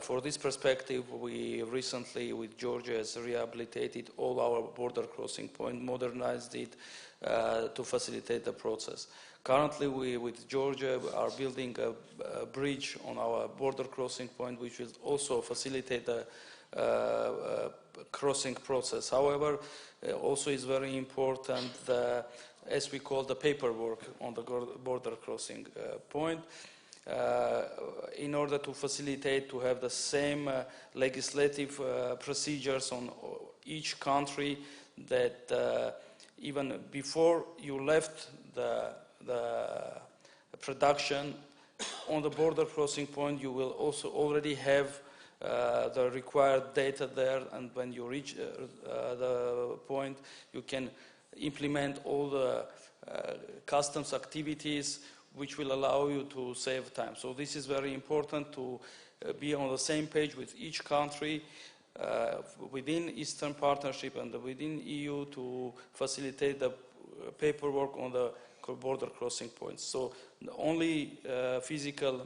For this perspective, we recently, with Georgia, has rehabilitated all our border crossing points, modernized it to facilitate the process. Currently, we, with Georgia, are building a bridge on our border crossing point, which will also facilitate the crossing process. However, also is very important, as we call the paperwork on the border crossing point. In order to facilitate, to have the same legislative procedures on each country, that even before you left the production on the border crossing point, you will also already have the required data there, and when you reach the point, you can implement all the customs activities which will allow you to save time. So this is very important, to be on the same page with each country within Eastern Partnership and within EU to facilitate the paperwork on the border crossing points. So only physical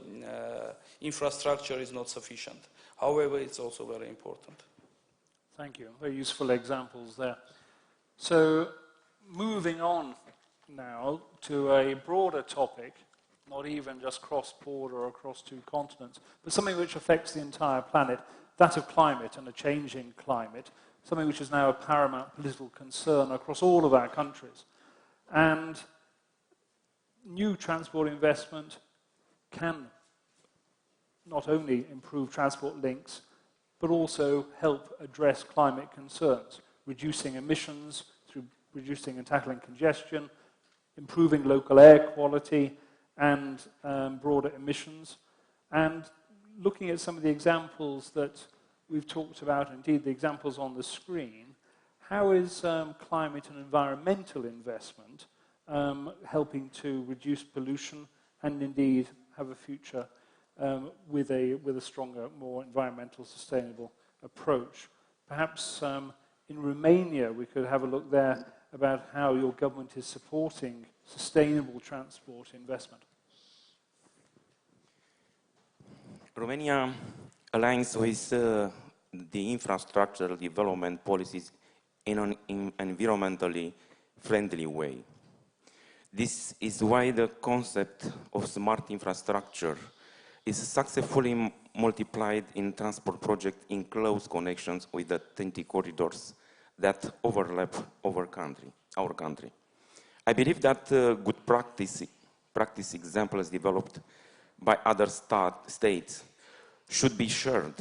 infrastructure is not sufficient. However, it's also very important. Thank you. Very useful examples there. So moving on now to a broader topic, not even just cross-border or across two continents, but something which affects the entire planet, that of climate and a changing climate, something which is now a paramount political concern across all of our countries. And new transport investment can not only improve transport links, but also help address climate concerns, reducing emissions through reducing and tackling congestion, improving local air quality and broader emissions, and looking at some of the examples that we've talked about, indeed the examples on the screen. How is climate and environmental investment helping to reduce pollution and indeed have a future with a stronger, more environmental, sustainable approach. Perhaps in Romania we could have a look there about how your government is supporting sustainable transport investment. Romania aligns with the infrastructural development policies in an environmentally friendly way. This is why the concept of smart infrastructure is successfully multiplied in transport projects in close connections with the 20 corridors that overlap our country. I believe that good practice examples developed by other states should be shared,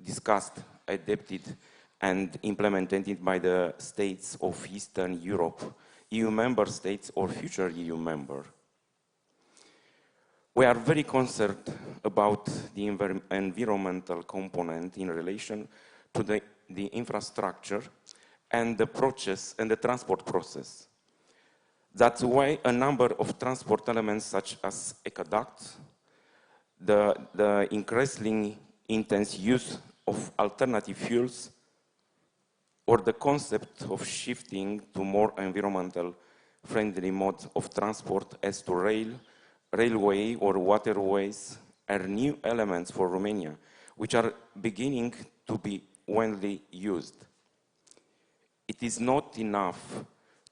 discussed, adapted, and implemented by the states of Eastern Europe, EU member states or future EU member. We are very concerned about the environmental component in relation to the infrastructure and the process and the transport process. That's why a number of transport elements such as aqueducts, the increasingly intense use of alternative fuels, or the concept of shifting to more environmental friendly modes of transport as to railway or waterways are new elements for Romania, which are beginning to be widely used. It is not enough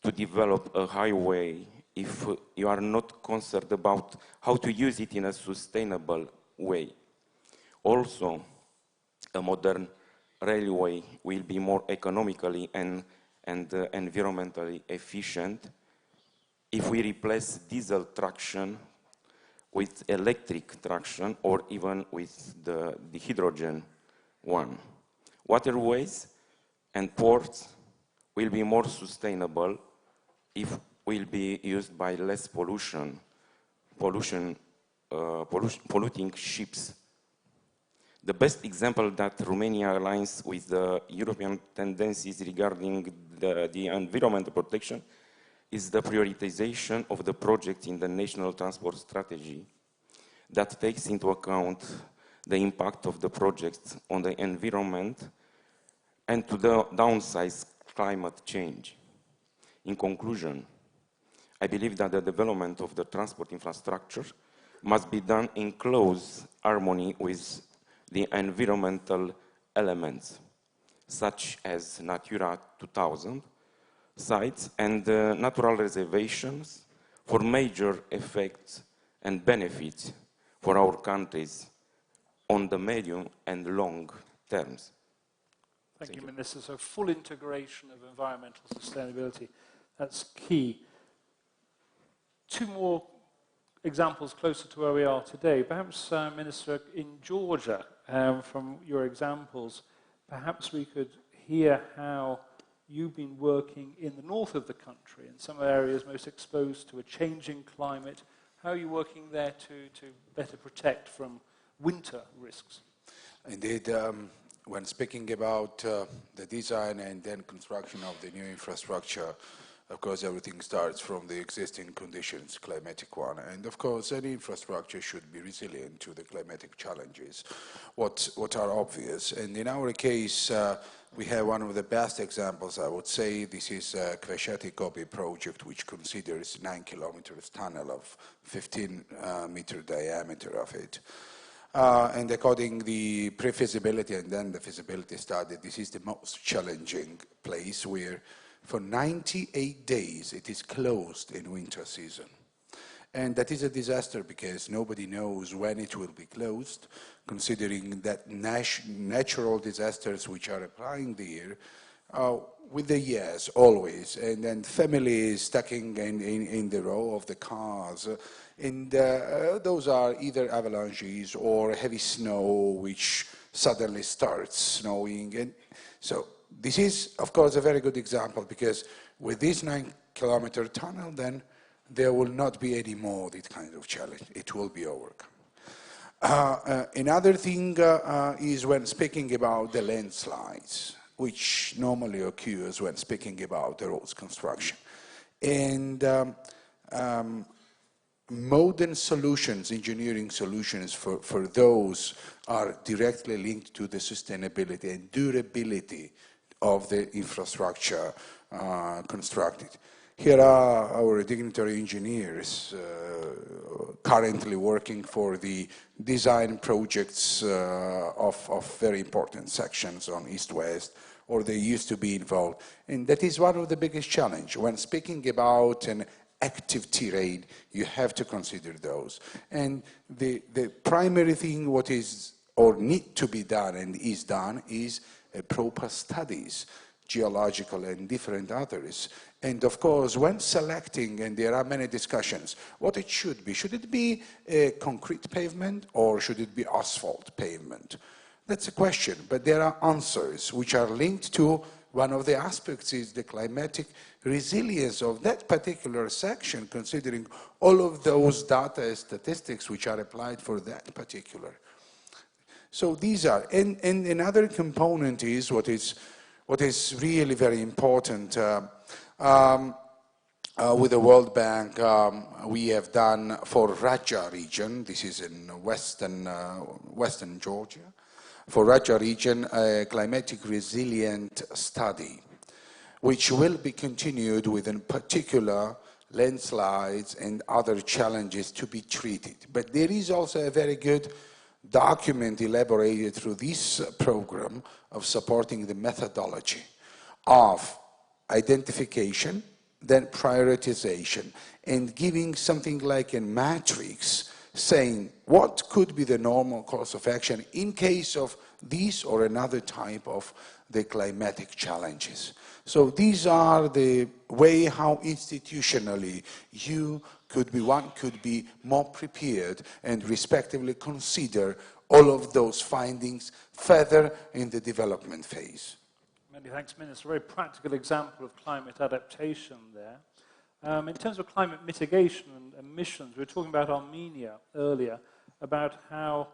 to develop a highway if you are not concerned about how to use it in a sustainable way. Also, a modern railway will be more economically and environmentally efficient if we replace diesel traction with electric traction or even with the hydrogen one. Waterways and ports will be more sustainable if will be used by less polluting ships. The best example that Romania aligns with the European tendencies regarding the environmental protection is the prioritization of the project in the National Transport Strategy that takes into account the impact of the project on the environment and to the downsize climate change. In conclusion, I believe that the development of the transport infrastructure must be done in close harmony with the environmental elements, such as Natura 2000 sites and natural reservations for major effects and benefits for our countries on the medium and long terms. Thank you, Minister. So full integration of environmental sustainability, that's key. Two more examples closer to where we are today. Perhaps, Minister, in Georgia, from your examples, perhaps we could hear how you've been working in the north of the country, in some areas most exposed to a changing climate. How are you working there to better protect from winter risks? Indeed, when speaking about the design and then construction of the new infrastructure, of course, everything starts from the existing conditions, climatic one. And of course, any infrastructure should be resilient to the climatic challenges, what are obvious. And in our case, we have one of the best examples, I would say. This is Kvesheti-Gobi project, which considers 9 kilometers tunnel of 15-meter diameter of it. And according the pre-feasibility and then the feasibility study, this is the most challenging place where for 98 days it is closed in winter season. And that is a disaster because nobody knows when it will be closed, considering that natural disasters which are applying there with the years always, and then families stuck in the row of the cars. And those are either avalanches or heavy snow which suddenly starts snowing. And so this is, of course, a very good example because with this 9-kilometer tunnel, then there will not be any more this kind of challenge. It will be overcome. Another thing is when speaking about the landslides, which normally occurs when speaking about the roads construction. And modern solutions, engineering solutions for those are directly linked to the sustainability and durability of the infrastructure constructed. Here are our dignitary engineers currently working for the design projects of very important sections on East-West, or they used to be involved. And that is one of the biggest challenges. When speaking about an active T-RAID, you have to consider those. And the primary thing what is or need to be done and is done is proper studies, geological and different others. And of course, when selecting, and there are many discussions, what it should it be a concrete pavement or should it be asphalt pavement? That's a question, but there are answers which are linked to one of the aspects is the climatic resilience of that particular section, considering all of those data and statistics which are applied for that particular. So these are, and another component is what is really very important. With the World Bank, we have done for Raja region, this is in western Georgia, for Raja region, a climatic resilient study, which will be continued with in particular landslides and other challenges to be treated. But there is also a very good document elaborated through this program of supporting the methodology of identification, then prioritization, and giving something like a matrix saying what could be the normal course of action in case of this or another type of the climatic challenges. So these are the way how institutionally one could be more prepared and respectively consider all of those findings further in the development phase. Many thanks, Minister. A very practical example of climate adaptation there. In terms of climate mitigation and emissions, we were talking about Armenia earlier, about how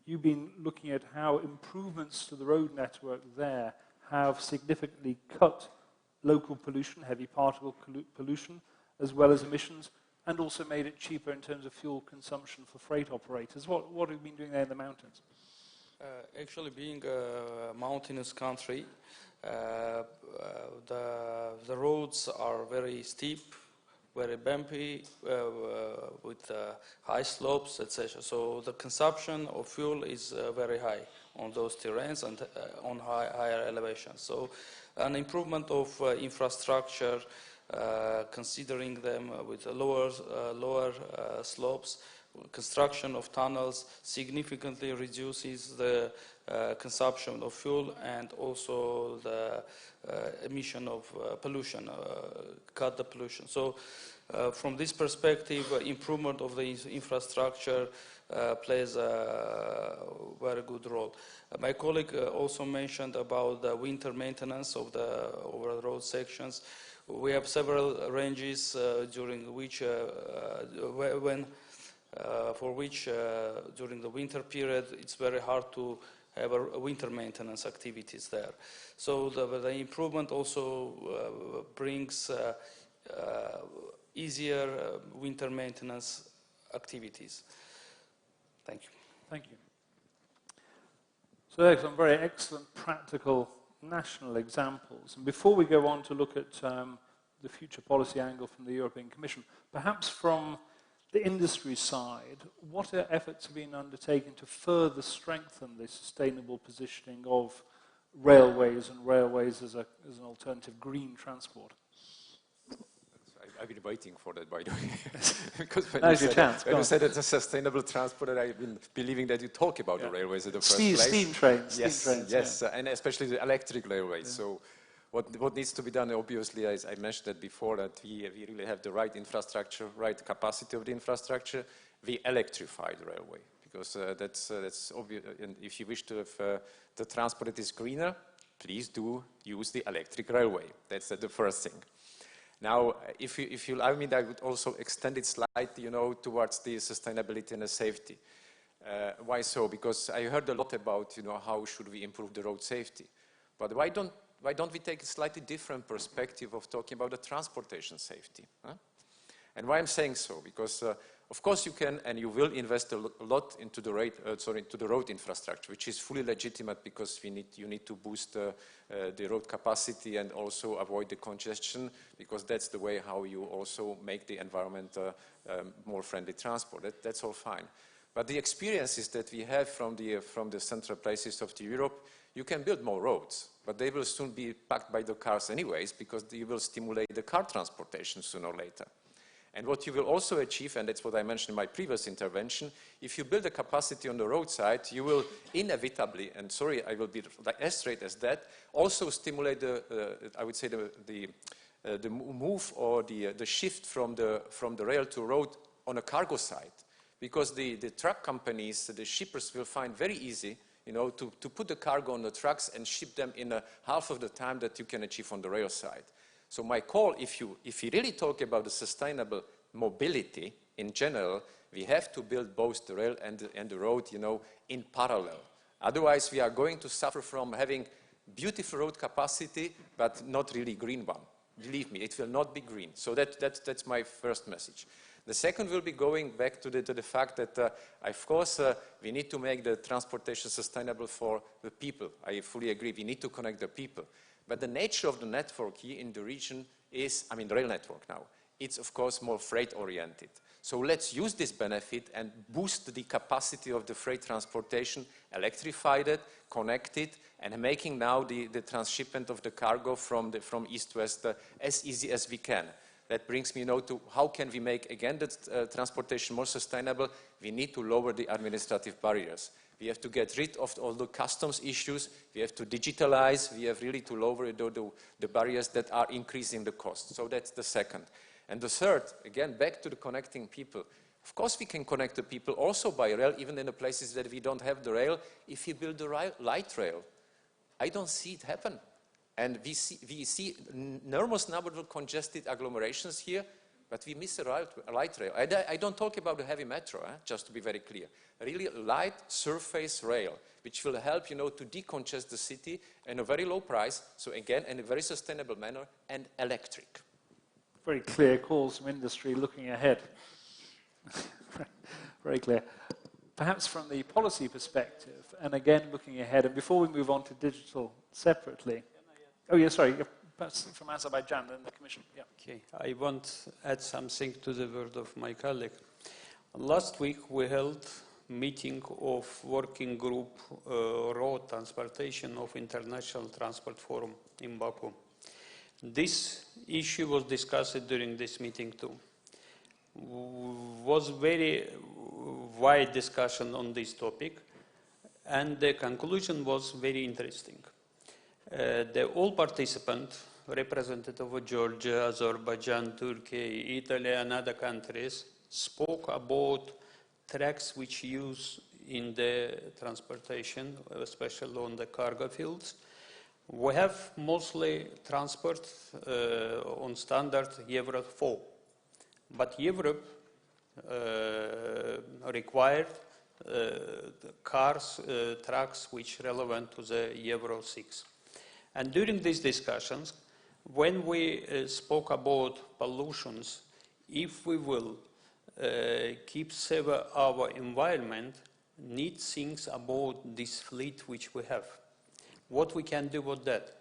you've been looking at how improvements to the road network there have significantly cut local pollution, heavy particle pollution, as well as emissions, and also made it cheaper in terms of fuel consumption for freight operators. What have you been doing there in the mountains? Actually, being a mountainous country, the roads are very steep, very bumpy, with high slopes, etc. So the consumption of fuel is very high on those terrains and on higher elevations. So an improvement of infrastructure, considering them with lower slopes, construction of tunnels significantly reduces the consumption of fuel and also the emission of pollution, cut the pollution. So from this perspective, improvement of the infrastructure plays a very good role. My colleague also mentioned about the winter maintenance of the over the road sections. We have several ranges during which during the winter period it's very hard to have a winter maintenance activities there. So the improvement also brings easier winter maintenance activities. Thank you. Thank you. So there's some very excellent practical national examples. And before we go on to look at the future policy angle from the European Commission, perhaps from the industry side, what efforts have been undertaken to further strengthen the sustainable positioning of railways and railways as an alternative green transport? I've been waiting for that, by the way. Because when you said it's a sustainable transport, I've been believing that you talk about the railways in the first place. Steam trains. Yes, and especially the electric railways. Yeah. So what needs to be done, obviously, as I mentioned that before, that we really have the right infrastructure, right capacity of the infrastructure. We electrify the railway, because that's obvious. And if you wish to have the transport that is greener, please do use the electric railway. That's the first thing. Now, if you allow me, I would also extend it slightly, towards the sustainability and the safety. Why so? Because I heard a lot about, how should we improve the road safety. But why don't we take a slightly different perspective of talking about the transportation safety? Huh? And why I'm saying so? Because Of course, you can and you will invest a lot into the road infrastructure, which is fully legitimate because you need to boost the road capacity and also avoid the congestion, because that's the way how you also make the environment more friendly transport. That's all fine. But the experiences that we have from the central places of Europe, you can build more roads, but they will soon be packed by the cars anyways, because you will stimulate the car transportation sooner or later. And what you will also achieve, and that's what I mentioned in my previous intervention, if you build a capacity on the roadside, you will inevitably, and sorry, I will be as straight as that, also stimulate I would say the move or the shift from the rail to road on a cargo side, because the truck companies, the shippers will find very easy, to put the cargo on the trucks and ship them in half of the time that you can achieve on the rail side. So my call, if you really talk about the sustainable mobility in general, we have to build both the rail and the road, in parallel. Otherwise, we are going to suffer from having beautiful road capacity, but not really green one. Believe me, it will not be green. So that's my first message. The second will be going back to the fact that, of course, we need to make the transportation sustainable for the people. I fully agree. We need to connect the people. But the nature of the network here in the region is, the rail network now, it's of course more freight oriented. So let's use this benefit and boost the capacity of the freight transportation, electrify it, connect it, and making now the transshipment of the cargo from east to west as easy as we can. That brings me to how can we make, again, the transportation more sustainable. We need to lower the administrative barriers. We have to get rid of all the customs issues. We have to digitalize. We have really to lower the barriers that are increasing the cost. So that's the second. And the third, again, back to the connecting people. Of course, we can connect the people also by rail, even in the places that we don't have the rail, if you build the light rail. I don't see it happen. And we see enormous number of congested agglomerations here, but we miss a light rail. I don't talk about the heavy metro, just to be very clear. Really light surface rail, which will help, to decongest the city in a very low price, so again, in a very sustainable manner, and electric. Very clear calls from industry looking ahead. Very clear. Perhaps from the policy perspective, and again, looking ahead, and before we move on to digital separately. Oh, yeah, sorry, perhaps from Azerbaijan and the Commission. Yeah. Okay, I want to add something to the word of my colleague. Last week we held meeting of working group road transportation of International Transport Forum in Baku. This issue was discussed during this meeting too. Was very wide discussion on this topic, and the conclusion was very interesting. All participants, representative of Georgia, Azerbaijan, Turkey, Italy, and other countries, spoke about tracks which use in the transportation, especially on the cargo fields. We have mostly transport on standard Euro 4, but Europe required cars, trucks which relevant to the Euro 6. And during these discussions, when we spoke about pollutions, if we will keep save our environment, need things about this fleet which we have. What we can do with that?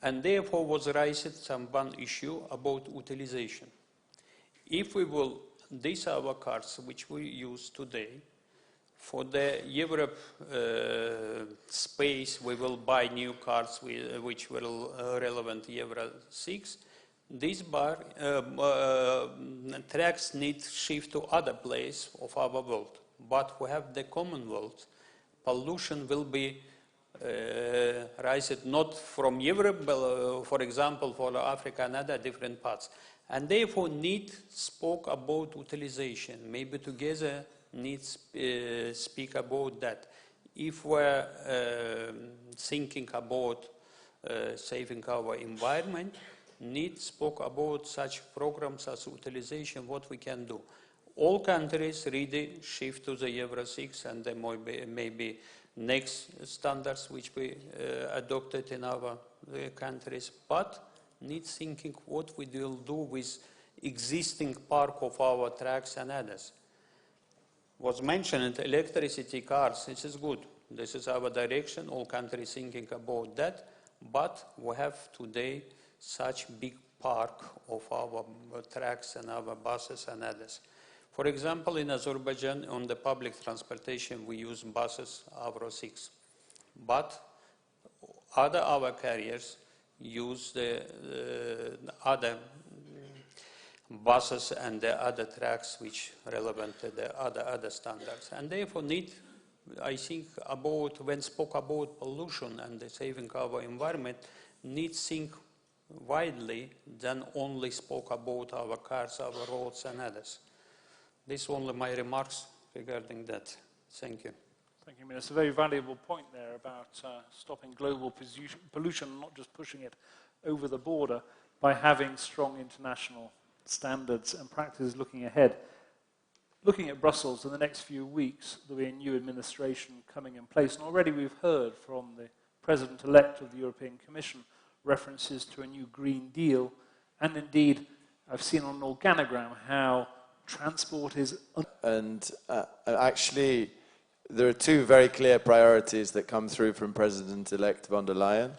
And therefore was raised one issue about utilization. If we will, these are our cars which we use today, for the Europe space, we will buy new cars which will relevant Euro 6. These tracks need shift to other place of our world, but we have the common world. Pollution will be raised not from Europe, but for example, for Africa and other different parts. And therefore need spoke about utilization. Maybe together needs speak about that. If we're thinking about saving our environment, need spoke about such programs as utilization, what we can do. All countries really shift to the Euro 6 and there maybe next standards which we adopted in our countries, but need thinking what we will do with existing park of our tracks and others. was mentioned, electricity cars, this is good. This is our direction, all countries thinking about that, but we have today such big park of our trucks and our buses and others. For example, in Azerbaijan, on the public transportation, we use buses Euro 6, but other our carriers use the other buses and the other trucks which relevant to the other standards. And therefore need, I think, about, when spoke about pollution and the saving our environment, need think widely than only spoke about our cars, our roads and others. These only my remarks regarding that. Thank you. Thank you, Minister. A very valuable point there about stopping global pollution, not just pushing it over the border, by having strong international standards and practices looking ahead. Looking at Brussels in the next few weeks, there'll be a new administration coming in place, and already we've heard from the President-elect of the European Commission references to a new Green Deal, and indeed I've seen on an organogram how transport is... And actually, there are two very clear priorities that come through from President-elect von der Leyen.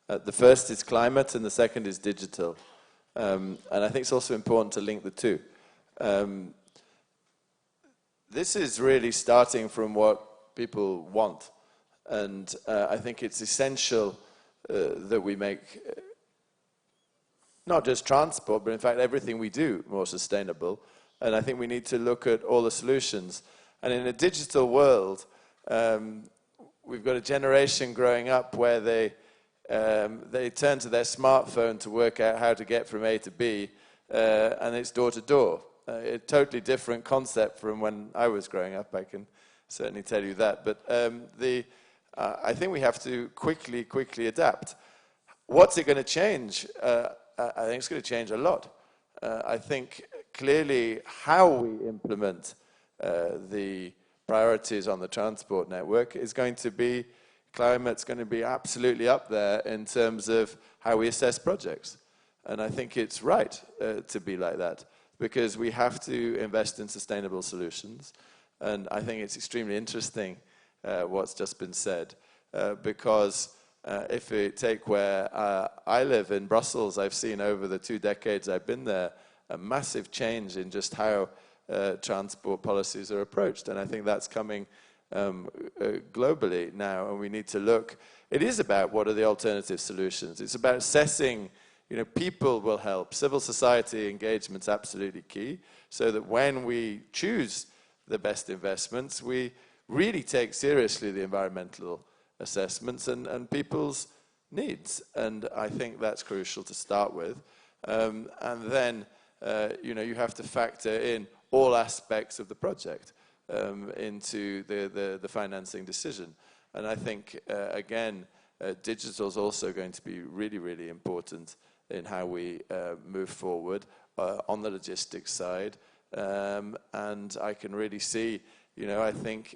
The first is climate and the second is digital. And I think it's also important to link the two. This is really starting from what people want. And I think it's essential that we make not just transport, but in fact everything we do more sustainable. And I think we need to look at all the solutions. And in a digital world, we've got a generation growing up where they turn to their smartphone to work out how to get from A to B, and it's door to door. A totally different concept from when I was growing up, I can certainly tell you that. But I think we have to quickly adapt. What's it going to change? I think it's going to change a lot. I think clearly how we implement the priorities on the transport network is going to be, climate's going to be absolutely up there in terms of how we assess projects. And I think it's right to be like that, because we have to invest in sustainable solutions. And I think it's extremely interesting what's just been said, because if we take where I live in Brussels, I've seen over the 2 decades I've been there a massive change in just how transport policies are approached. And I think that's coming globally now, and we need to look. It is about what are the alternative solutions. It's about assessing, people will help. Civil society engagement's absolutely key, so that when we choose the best investments, we really take seriously the environmental assessments and people's needs. And I think that's crucial to start with. And then, you have to factor in all aspects of the project into the financing decision. And I think, again, digital is also going to be really, really important in how we move forward on the logistics side. And I can really see, I think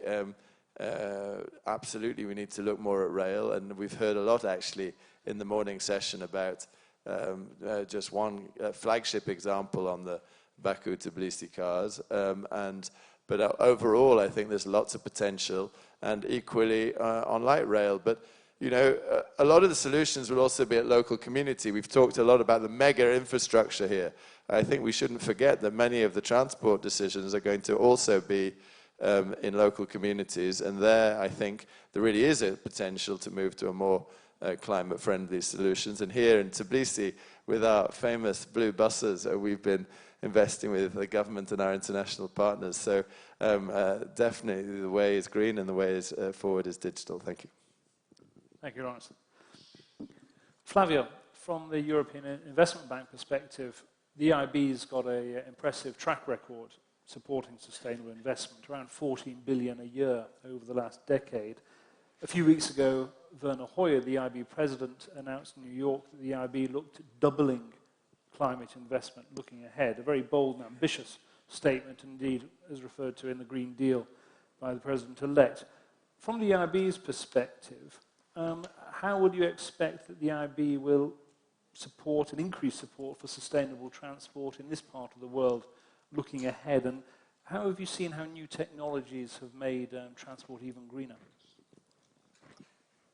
absolutely we need to look more at rail. And we've heard a lot, actually, in the morning session about just one flagship example on the Baku-Tbilisi cars. But overall, I think there's lots of potential, and equally on light rail. But, a lot of the solutions will also be at local community. We've talked a lot about the mega infrastructure here. I think we shouldn't forget that many of the transport decisions are going to also be in local communities. And there, I think, there really is a potential to move to a more climate-friendly solutions. And here in Tbilisi, with our famous blue buses, we've been investing with the government and our international partners. So definitely the way is green and the way is forward is digital. Thank you. Thank you, Lawrence. Flavio, from the European Investment Bank perspective, the EIB's got an impressive track record supporting sustainable investment, around 14 billion a year over the last decade. A few weeks ago, Werner Hoyer, the EIB president, announced in New York that the EIB looked at doubling climate investment looking ahead, a very bold and ambitious statement, indeed, as referred to in the Green Deal by the president-elect. From the EIB's perspective, how would you expect that the EIB will support and increase support for sustainable transport in this part of the world looking ahead? And How have you seen how new technologies have made transport even greener?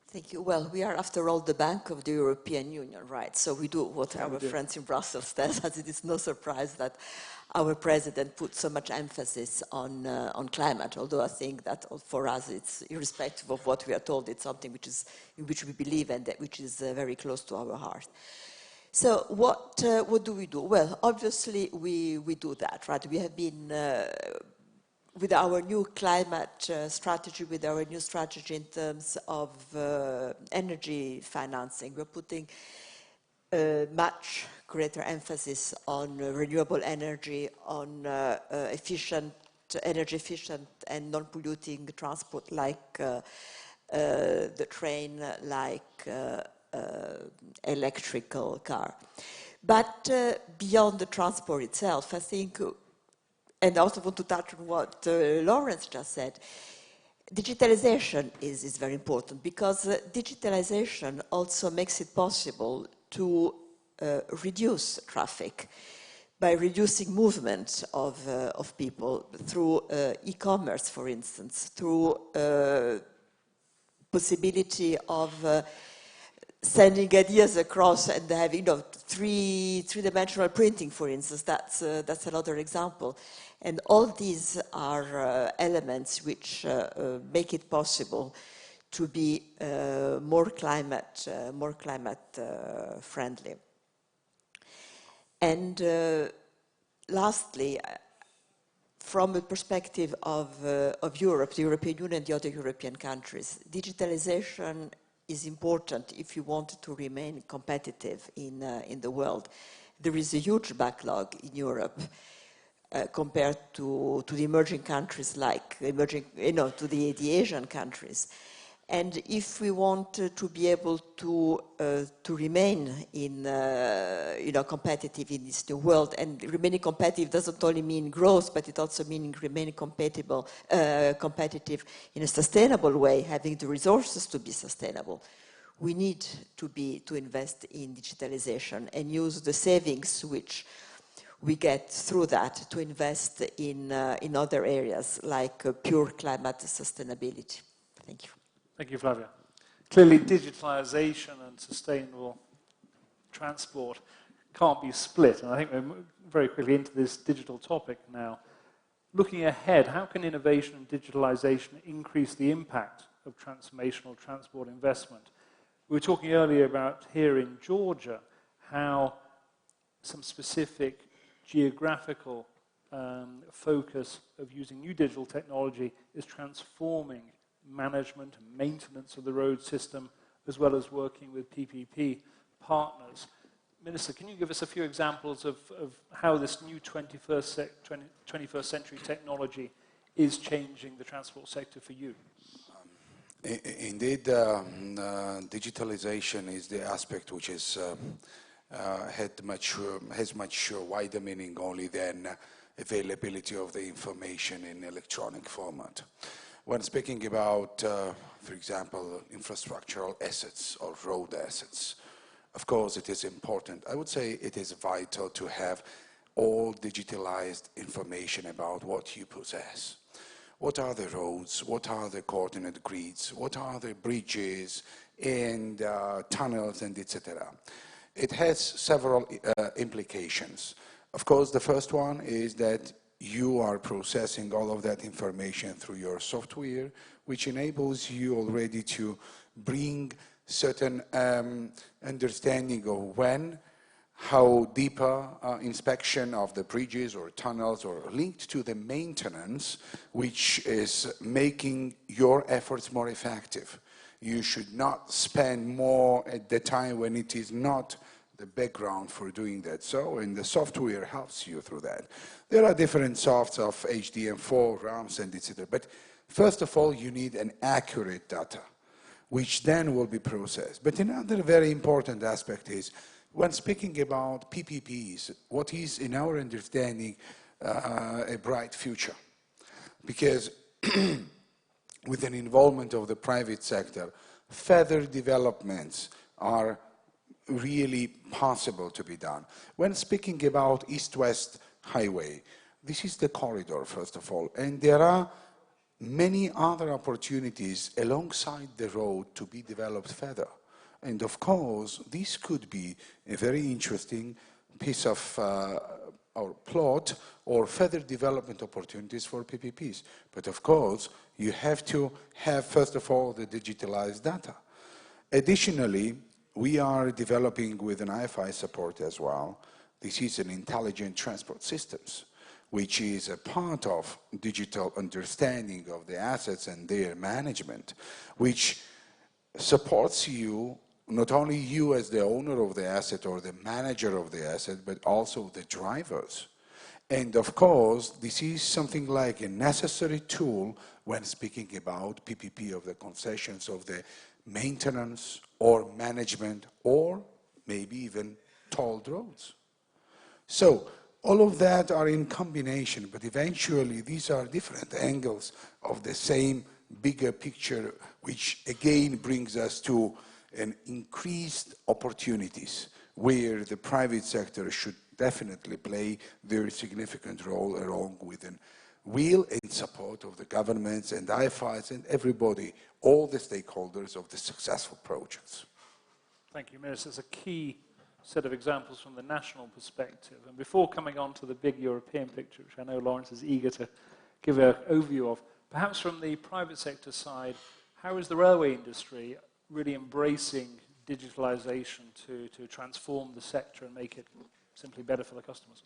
Thank you. Well, we are, after all, the Bank of the European Union, right? So we do what our friends in Brussels tell us. It is no surprise that our president put so much emphasis on climate, although I think that for us, it's irrespective of what we are told, it's something in which we believe and that which is very close to our heart. So what do we do? Well, obviously, we do that, right? We have been with our new climate strategy, with our new strategy in terms of energy financing, we're putting much greater emphasis on renewable energy, on energy efficient and non-polluting transport like the train, like electrical car. But beyond the transport itself, I think, and I also want to touch on what Lawrence just said, digitalization is very important, because digitalization also makes it possible to reduce traffic by reducing movement of people through e-commerce, for instance, through possibility of sending ideas across and having, three-dimensional printing, for instance. That's another example. And all these are elements which make it possible to be more climate friendly. And lastly, from the perspective of Europe, the European Union and the other European countries, digitalization is important if you want to remain competitive in the world. There is a huge backlog in Europe compared to the emerging countries, like to the Asian countries. And if we want to be able to remain competitive in this new world, and remaining competitive doesn't only mean growth, but it also means remaining competitive in a sustainable way, having the resources to be sustainable. We need to invest in digitalization and use the savings which we get through that to invest in other areas like pure climate sustainability. Thank you. Thank you, Flavia. Clearly, digitalization and sustainable transport can't be split. And I think we're very quickly into this digital topic now. Looking ahead, how can innovation and digitalization increase the impact of transformational transport investment? We were talking earlier about here in Georgia how some specific geographical focus of using new digital technology is transforming management and maintenance of the road system, as well as working with PPP partners. Minister, can you give us a few examples of how this new 21st century technology is changing the transport sector for you? Indeed, digitalization is the aspect which is, has much wider meaning only than availability of the information in electronic format. When speaking about, for example, infrastructural assets or road assets, of course it is important. I would say it is vital to have all digitalized information about what you possess. What are the roads? What are the coordinate grids? What are the bridges and tunnels and etc.? It has several implications. Of course, the first one is that you are processing all of that information through your software, which enables you already to bring certain understanding of when, how deeper inspection of the bridges or tunnels or linked to the maintenance, which is making your efforts more effective. You should not spend more at the time when it is not the background for doing that. So, and the software helps you through that. There are different softs of HDM4, RAMs, and etc. But first of all, you need an accurate data, which then will be processed. But another very important aspect is, when speaking about PPPs, what is, in our understanding, a bright future? Because with an involvement of the private sector, further developments are really possible to be done. When speaking about East-West Highway, this is the corridor, first of all, and there are many other opportunities alongside the road to be developed further. And of course, this could be a very interesting piece of or plot or further development opportunities for PPPs. But of course, you have to have, first of all, the digitalized data. Additionally, we are developing with an IFI support as well. This is an intelligent transport systems, which is a part of digital understanding of the assets and their management, which supports you, not only you as the owner of the asset or the manager of the asset, but also the drivers. And of course, this is something like a necessary tool when speaking about PPP of the concessions of the maintenance or management or maybe even tolled roads. So all of that are in combination, but eventually these are different angles of the same bigger picture, which again brings us to an increased opportunities where the private sector should definitely play very significant role along with an will and support of the governments and IFIs and everybody, all the stakeholders of the successful projects. Thank you, Minister. It's a key set of examples from the national perspective. And before coming on to the big European picture, which I know Lawrence is eager to give an overview of, perhaps from the private sector side, how is the railway industry really embracing digitalization to transform the sector and make it simply better for the customers?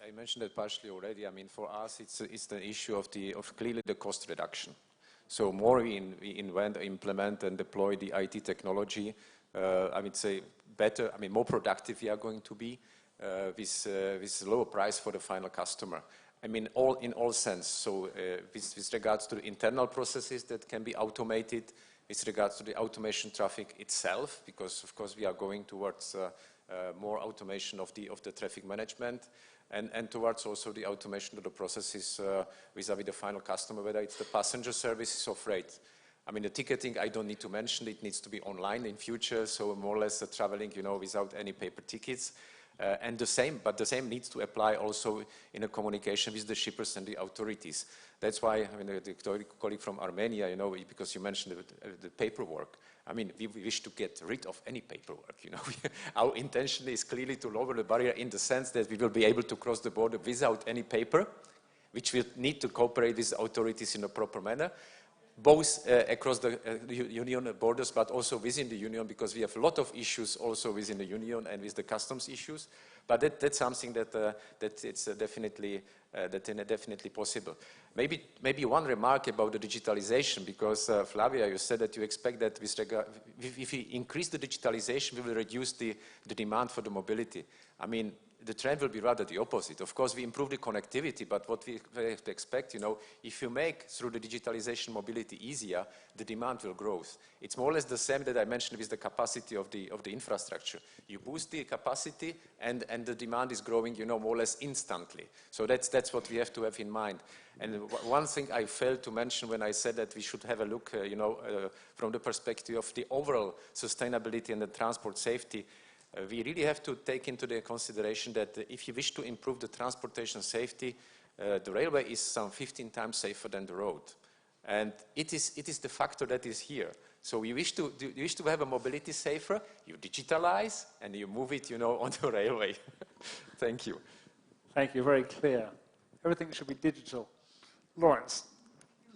I mentioned that partially already. I mean, for us, it's the issue of clearly the cost reduction. So more we invent, implement, and deploy the IT technology, I would say better. I mean, more productive we are going to be with lower price for the final customer. I mean, in all sense. So with regards to the internal processes that can be automated, with regards to the automation traffic itself, because of course we are going towards more automation of the traffic management, and towards also the automation of the processes vis-à-vis the final customer, whether it's the passenger services or freight. I mean, the ticketing, I don't need to mention, it needs to be online in future, so more or less traveling, you know, without any paper tickets. And the same needs to apply also in a communication with the shippers and the authorities. That's why, I mean, the colleague from Armenia, you know, because you mentioned the paperwork. I mean, we wish to get rid of any paperwork, you know. Our intention is clearly to lower the barrier in the sense that we will be able to cross the border without any paper, which will need to cooperate with authorities in a proper manner, both across the union borders, but also within the union, because we have a lot of issues also within the union and with the customs issues. But that's something that it's definitely possible. Maybe one remark about the digitalization, because Flavia, you said that you expect that if we increase the digitalization, we will reduce the demand for the mobility. I mean, the trend will be rather the opposite. Of course, we improve the connectivity, but what we have to expect, you know, if you make through the digitalization mobility easier, the demand will grow. It's more or less the same that I mentioned with the capacity of the infrastructure. You boost the capacity, and the demand is growing, you know, more or less instantly. So that's what we have to have in mind. And one thing I failed to mention when I said that we should have a look, you know, from the perspective of the overall sustainability and the transport safety. We really have to take into the consideration that if you wish to improve the transportation safety, the railway is some 15 times safer than the road. And it is the factor that is here. So you wish to have a mobility safer, you digitalize, and you move it, you know, on the railway. Thank you. Thank you, very clear. Everything should be digital. Lawrence,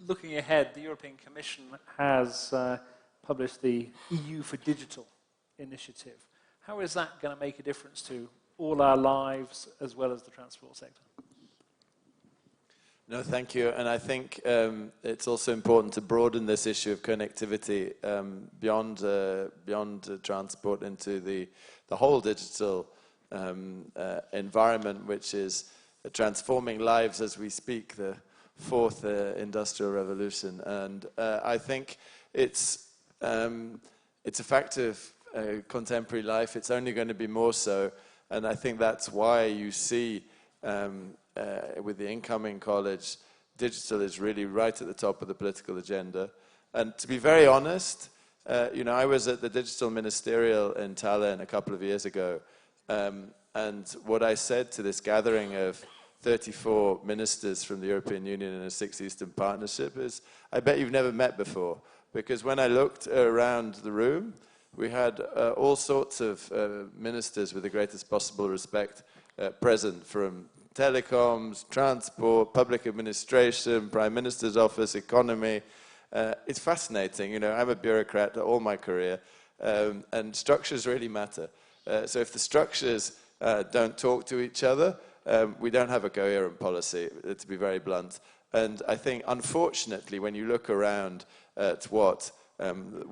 looking ahead, the European Commission has published the EU for Digital initiative. How is that going to make a difference to all our lives as well as the transport sector? No, thank you. And I think it's also important to broaden this issue of connectivity beyond transport into the whole digital environment, which is transforming lives as we speak, the fourth industrial revolution. And I think it's a fact of contemporary life. It's only going to be more so, and I think that's why you see with the incoming college, digital is really right at the top of the political agenda. And to be very honest, you know, I was at the Digital Ministerial in Tallinn a couple of years ago, and what I said to this gathering of 34 ministers from the European Union in a 6 Eastern Partnership is, I bet you've never met before. Because when I looked around the room, we had all sorts of ministers with the greatest possible respect present, from telecoms, transport, public administration, Prime Minister's office, economy. It's fascinating. You know, I'm a bureaucrat all my career, and structures really matter. So if the structures don't talk to each other, we don't have a coherent policy, to be very blunt. And I think, unfortunately, when you look around at what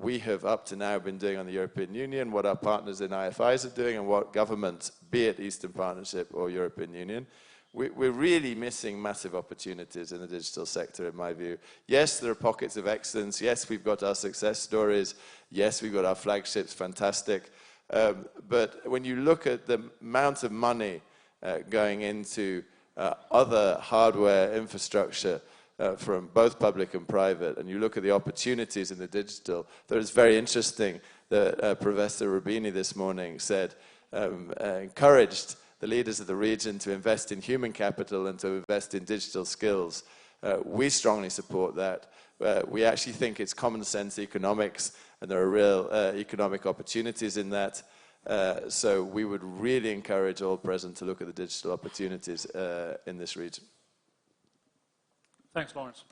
we have up to now been doing on the European Union, what our partners in IFIs are doing, and what governments, be it Eastern Partnership or European Union, we're really missing massive opportunities in the digital sector, in my view. Yes, there are pockets of excellence. Yes, we've got our success stories. Yes, we've got our flagships, fantastic. But when you look at the amount of money going into other hardware infrastructure from both public and private, and you look at the opportunities in the digital, that is very interesting that Professor Rubini this morning said, encouraged the leaders of the region to invest in human capital and to invest in digital skills. We strongly support that. We actually think it's common sense economics, and there are real economic opportunities in that. So we would really encourage all present to look at the digital opportunities in this region. Thanks, Lawrence.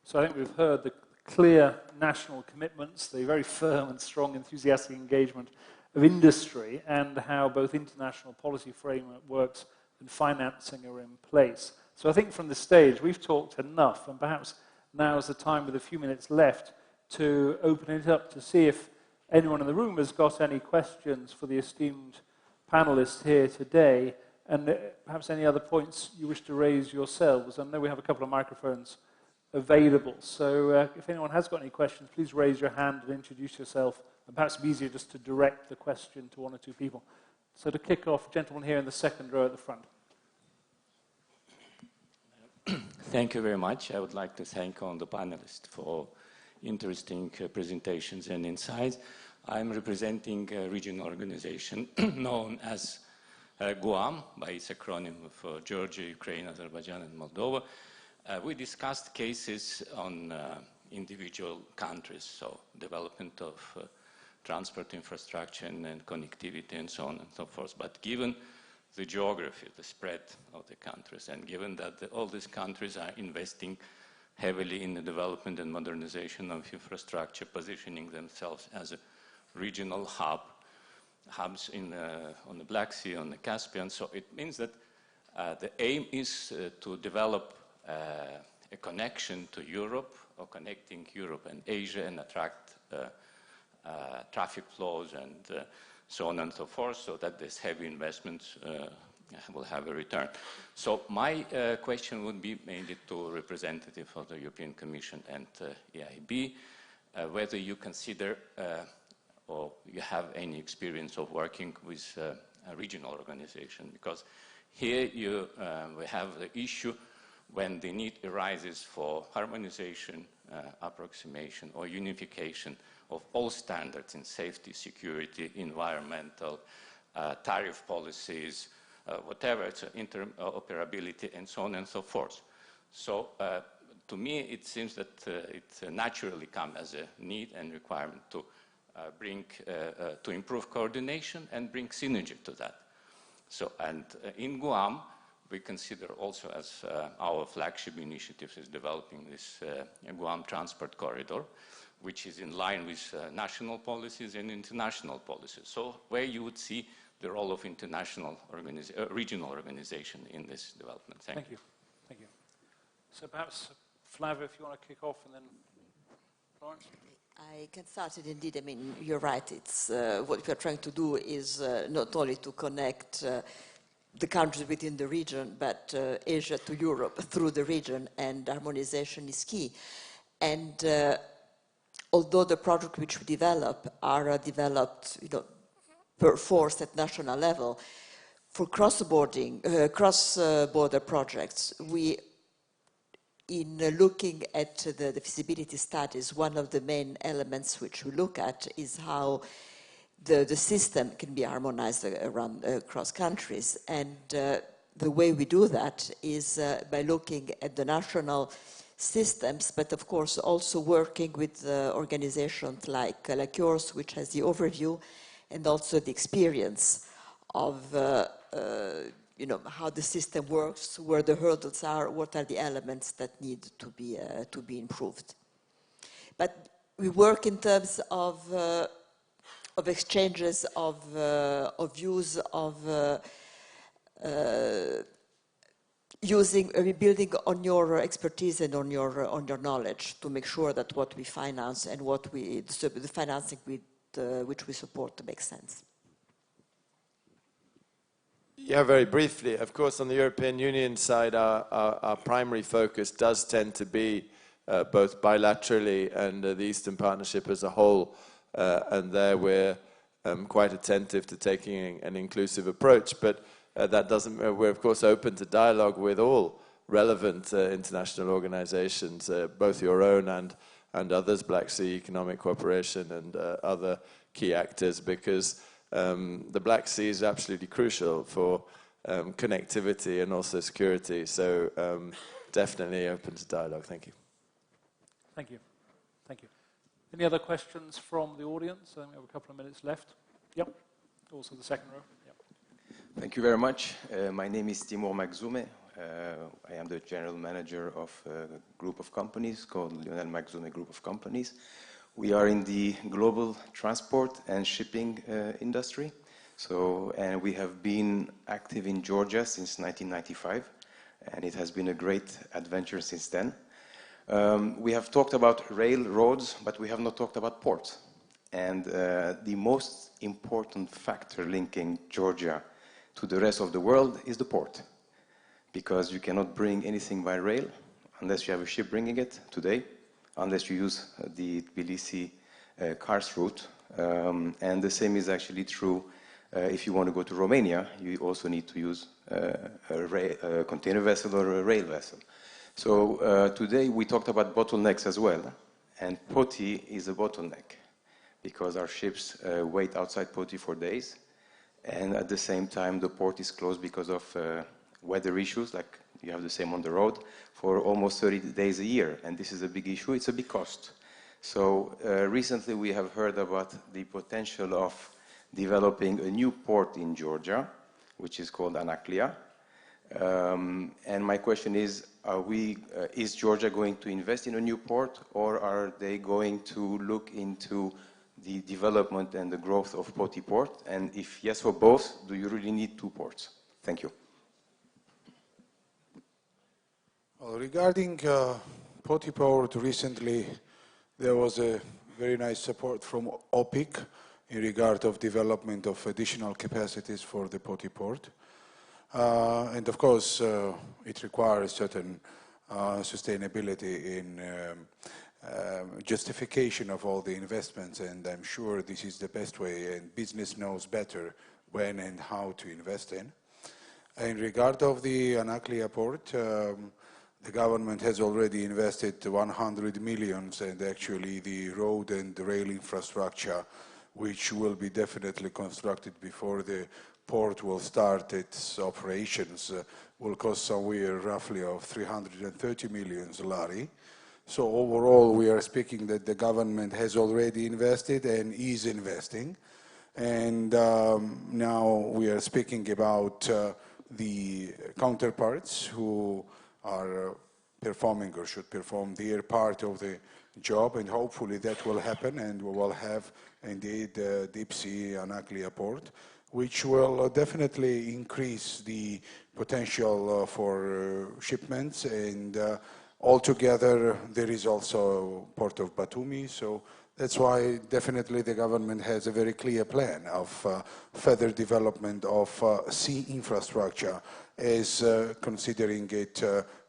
So I think we've heard the clear national commitments, the very firm and strong, enthusiastic engagement of industry, and how both international policy frameworks and financing are in place. So I think from the stage, we've talked enough, and perhaps now is the time, with a few minutes left, to open it up to see if anyone in the room has got any questions for the esteemed panelists here today, and perhaps any other points you wish to raise yourselves. I know we have a couple of microphones available, so if anyone has got any questions, please raise your hand and introduce yourself, and perhaps it'd be easier just to direct the question to one or two people. So to kick off, gentleman here in the second row at the front. Thank you very much. I would like to thank all the panelists for interesting presentations and insights. I'm representing a regional organization known as GUAM, by its acronym for Georgia, Ukraine, Azerbaijan, and Moldova. We discussed cases on individual countries, so development of transport infrastructure and connectivity and so on and so forth. But given the geography, the spread of the countries, and given that all these countries are investing heavily in the development and modernization of infrastructure, positioning themselves as a regional hubs on the Black Sea, on the Caspian. So it means that the aim is to develop a connection to Europe, or connecting Europe and Asia, and attract traffic flows and so on and so forth, so that this heavy investments will have a return. So my question would be mainly to representative of the European Commission and EIB, whether you consider or you have any experience of working with a regional organization, because here we have the issue when the need arises for harmonization, approximation, or unification of all standards in safety, security, environmental, tariff policies, whatever, it's interoperability, and so on and so forth. So to me, it seems that it naturally comes as a need and requirement to to improve coordination and bring synergy to that. So, and in Guam, we consider also as our flagship initiative is developing this Guam Transport Corridor, which is in line with national policies and international policies. So where you would see the role of international regional organization in this development. Thank you. Thank you. So perhaps, Flavia, if you want to kick off, and then Lawrence. I can start it indeed. I mean, you're right. It's what we're trying to do is not only to connect the countries within the region, but Asia to Europe through the region, and harmonization is key. And although the projects which we develop are developed, per force at national level, for cross-border projects, we, in looking at the feasibility studies, one of the main elements which we look at is how the system can be harmonized around across countries. And the way we do that is by looking at the national systems, but of course also working with organizations like yours, which has the overview and also the experience of how the system works, where the hurdles are, what are the elements that need to be improved. But we work in terms of exchanges, of views, of building on your expertise and on your knowledge to make sure that what we finance and the financing which we support makes sense. Yeah, very briefly. Of course, on the European Union side, our primary focus does tend to be both bilaterally and the Eastern Partnership as a whole. And there we're quite attentive to taking an inclusive approach. But that doesn't. We're of course open to dialogue with all relevant international organizations, both your own and others, Black Sea Economic Cooperation and other key actors, because the Black Sea is absolutely crucial for connectivity and also security. So definitely open to dialogue. Thank you. Thank you. Thank you. Any other questions from the audience? We have a couple of minutes left. Yep. Also the second row. Yep. Thank you very much. My name is Timur Magzume. I am the general manager of a group of companies called Lionel Magzume Group of Companies. We are in the global transport and shipping industry. And we have been active in Georgia since 1995, and it has been a great adventure since then. We have talked about railroads, but we have not talked about ports. And the most important factor linking Georgia to the rest of the world is the port, because you cannot bring anything by rail unless you have a ship bringing it today, unless you use the Tbilisi-Kars route. And the same is actually true if you want to go to Romania. You also need to use a container vessel or a rail vessel. So today we talked about bottlenecks as well, and Poti is a bottleneck because our ships wait outside Poti for days, and at the same time the port is closed because of weather issues, like you have the same on the road, for almost 30 days a year, and this is a big issue. It's a big cost. So recently we have heard about the potential of developing a new port in Georgia, which is called Anaklia. And my question is Georgia going to invest in a new port, or are they going to look into the development and the growth of Poti Port? And if yes or both, do you really need two ports? Thank you. Well, regarding Poti Port, recently there was a very nice support from OPIC in regard of development of additional capacities for the Poti Port. And of course, it requires certain sustainability in justification of all the investments, and I'm sure this is the best way, and business knows better when and how to invest in. In regard of the Anaklia port, the government has already invested 100 million, and actually the road and the rail infrastructure, which will be definitely constructed before the port will start its operations, will cost somewhere roughly of 330 million lari. So overall, we are speaking that the government has already invested and is investing. And now we are speaking about the counterparts who are performing or should perform their part of the job, and hopefully that will happen, and we will have indeed Deep Sea Anaklia port, which will definitely increase the potential for shipments, and altogether there is also port of Batumi. So that's why definitely the government has a very clear plan of further development of sea infrastructure, as considering it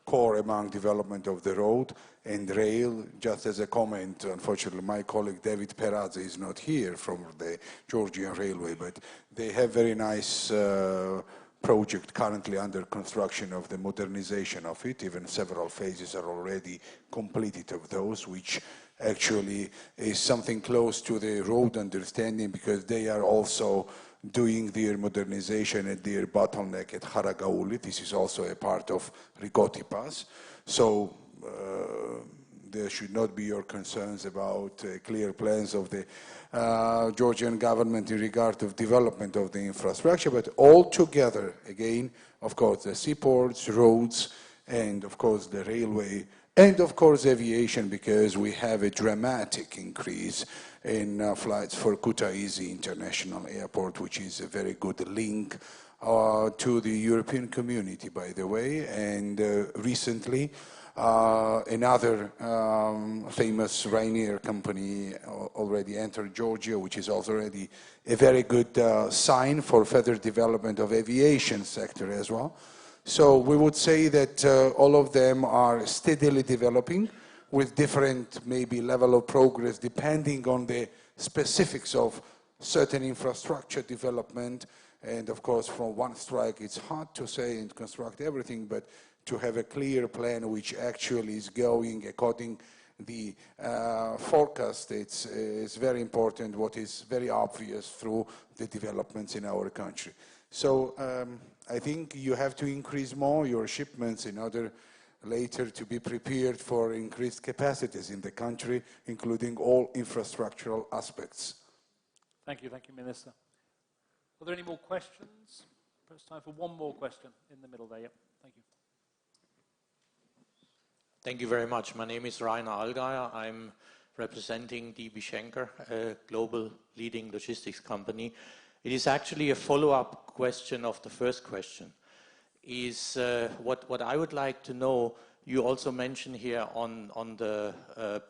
core among development of the road and rail. Just as a comment, unfortunately my colleague David Perazzi is not here from the Georgian Railway, but they have very nice project currently under construction of the modernization of it. Even several phases are already completed of those, which actually is something close to the road understanding, because they are also doing their modernization at their bottleneck at Haragauli. This is also a part of Rigoti Pass. So there should not be your concerns about clear plans of the Georgian government in regard of development of the infrastructure, but all together, again, of course, the seaports, roads, and of course the railway, and of course aviation, because we have a dramatic increase in flights for Kutaisi International Airport, which is a very good link to the European community, by the way. And recently, another famous Ryanair company already entered Georgia, which is also already a very good sign for further development of aviation sector as well. So we would say that all of them are steadily developing with different maybe level of progress depending on the specifics of certain infrastructure development. And of course, from one strike, it's hard to say and construct everything, but to have a clear plan which actually is going according the forecast, it's very important, what is very obvious through the developments in our country. So I think you have to increase more your shipments in order later to be prepared for increased capacities in the country, including all infrastructural aspects. Thank you, Minister. Are there any more questions? Perhaps time for one more question in the middle there. Yep. Thank you. Thank you very much. My name is Rainer Allgeier. I'm representing DB Schenker, a global leading logistics company. It is actually a follow-up question of the first question. Is what I would like to know, you also mentioned here on the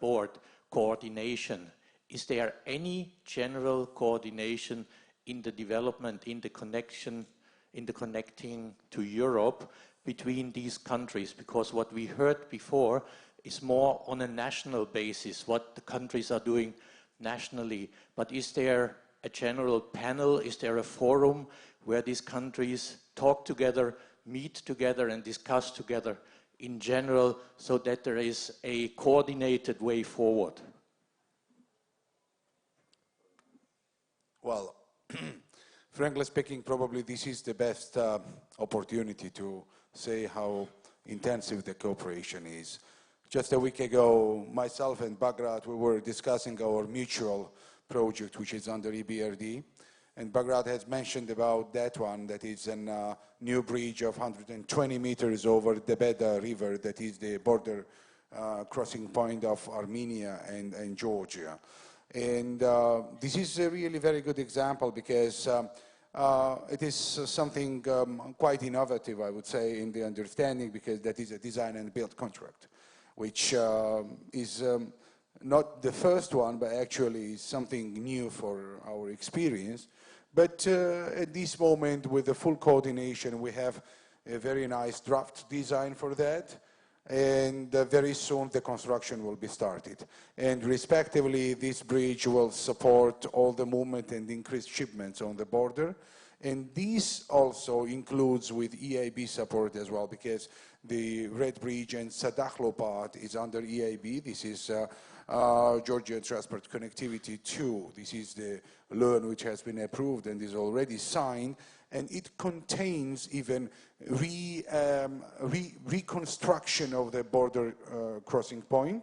board, coordination. Is there any general coordination in the development, in the connection, in the connecting to Europe between these countries? Because what we heard before is more on a national basis, what the countries are doing nationally. But is there a general panel? Is there a forum where these countries talk together, meet together and discuss together in general so that there is a coordinated way forward? Well, frankly speaking, probably this is the best opportunity to say how intensive the cooperation is. Just a week ago, myself and Bagrat, we were discussing our mutual project, which is under EBRD. And Bagrat has mentioned about that one, that is a new bridge of 120 meters over the Beda River, that is the border crossing point of Armenia and Georgia. And this is a really very good example because it is something quite innovative, I would say, in the understanding, because that is a design and build contract, which is not the first one, but actually something new for our experience. But at this moment, with the full coordination, we have a very nice draft design for that. And very soon the construction will be started. And respectively, this bridge will support all the movement and increased shipments on the border. And this also includes with EIB support as well, because the Red Bridge and Sadakhlo part is under EIB. This is Georgian Transport Connectivity 2. This is the loan which has been approved and is already signed. And it contains even reconstruction of the border crossing point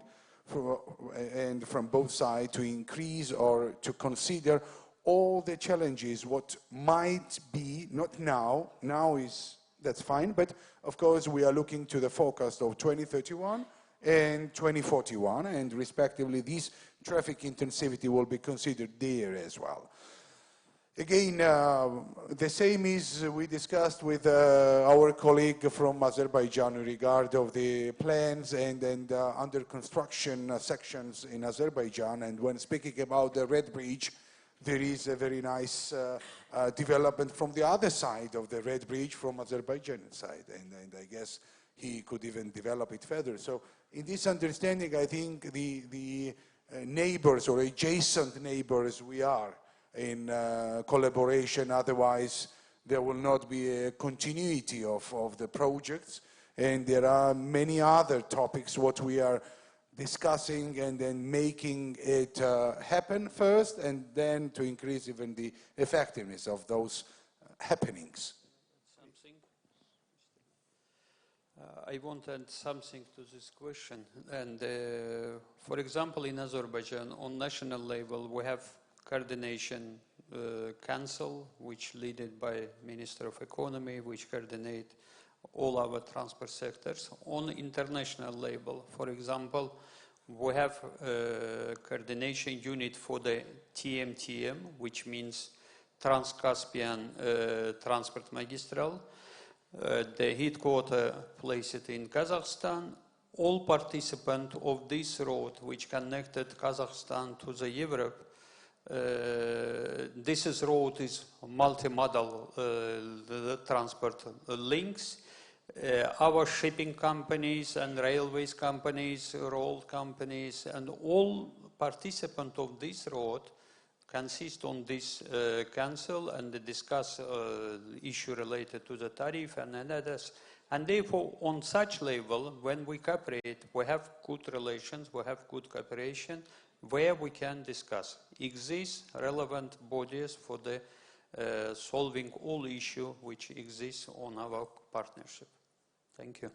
and from both sides to increase or to consider all the challenges what might be, not now is, that's fine, but of course we are looking to the forecast of 2031 and 2041, and respectively this traffic intensivity will be considered there as well. Again, the same is we discussed with our colleague from Azerbaijan in regard of the plans and under construction sections in Azerbaijan. And when speaking about the Red Bridge, there is a very nice development from the other side of the Red Bridge, from Azerbaijan side. And I guess he could even develop it further. So in this understanding, I think the neighbors or adjacent neighbors we are in collaboration, otherwise there will not be a continuity of the projects. And there are many other topics what we are discussing and then making it happen first, and then to increase even the effectiveness of those happenings. I want to add something to this question. And for example, in Azerbaijan, on national level, we have coordination council, which led by Minister of Economy, which coordinate all our transport sectors. On international level, for example, we have a coordination unit for the TMTM, which means Trans-Caspian Transport Magistral. The headquarters placed in Kazakhstan. All participants of this road, which connected Kazakhstan to the Europe, this road is multimodal transport links. Our shipping companies and railways companies, road companies, and all participants of this road consist on this council and discuss issue related to the tariff and others. And therefore, on such level, when we cooperate, we have good relations, we have good cooperation, where we can discuss. Exist relevant bodies for the solving all issue which exists on our partnership. Thank you.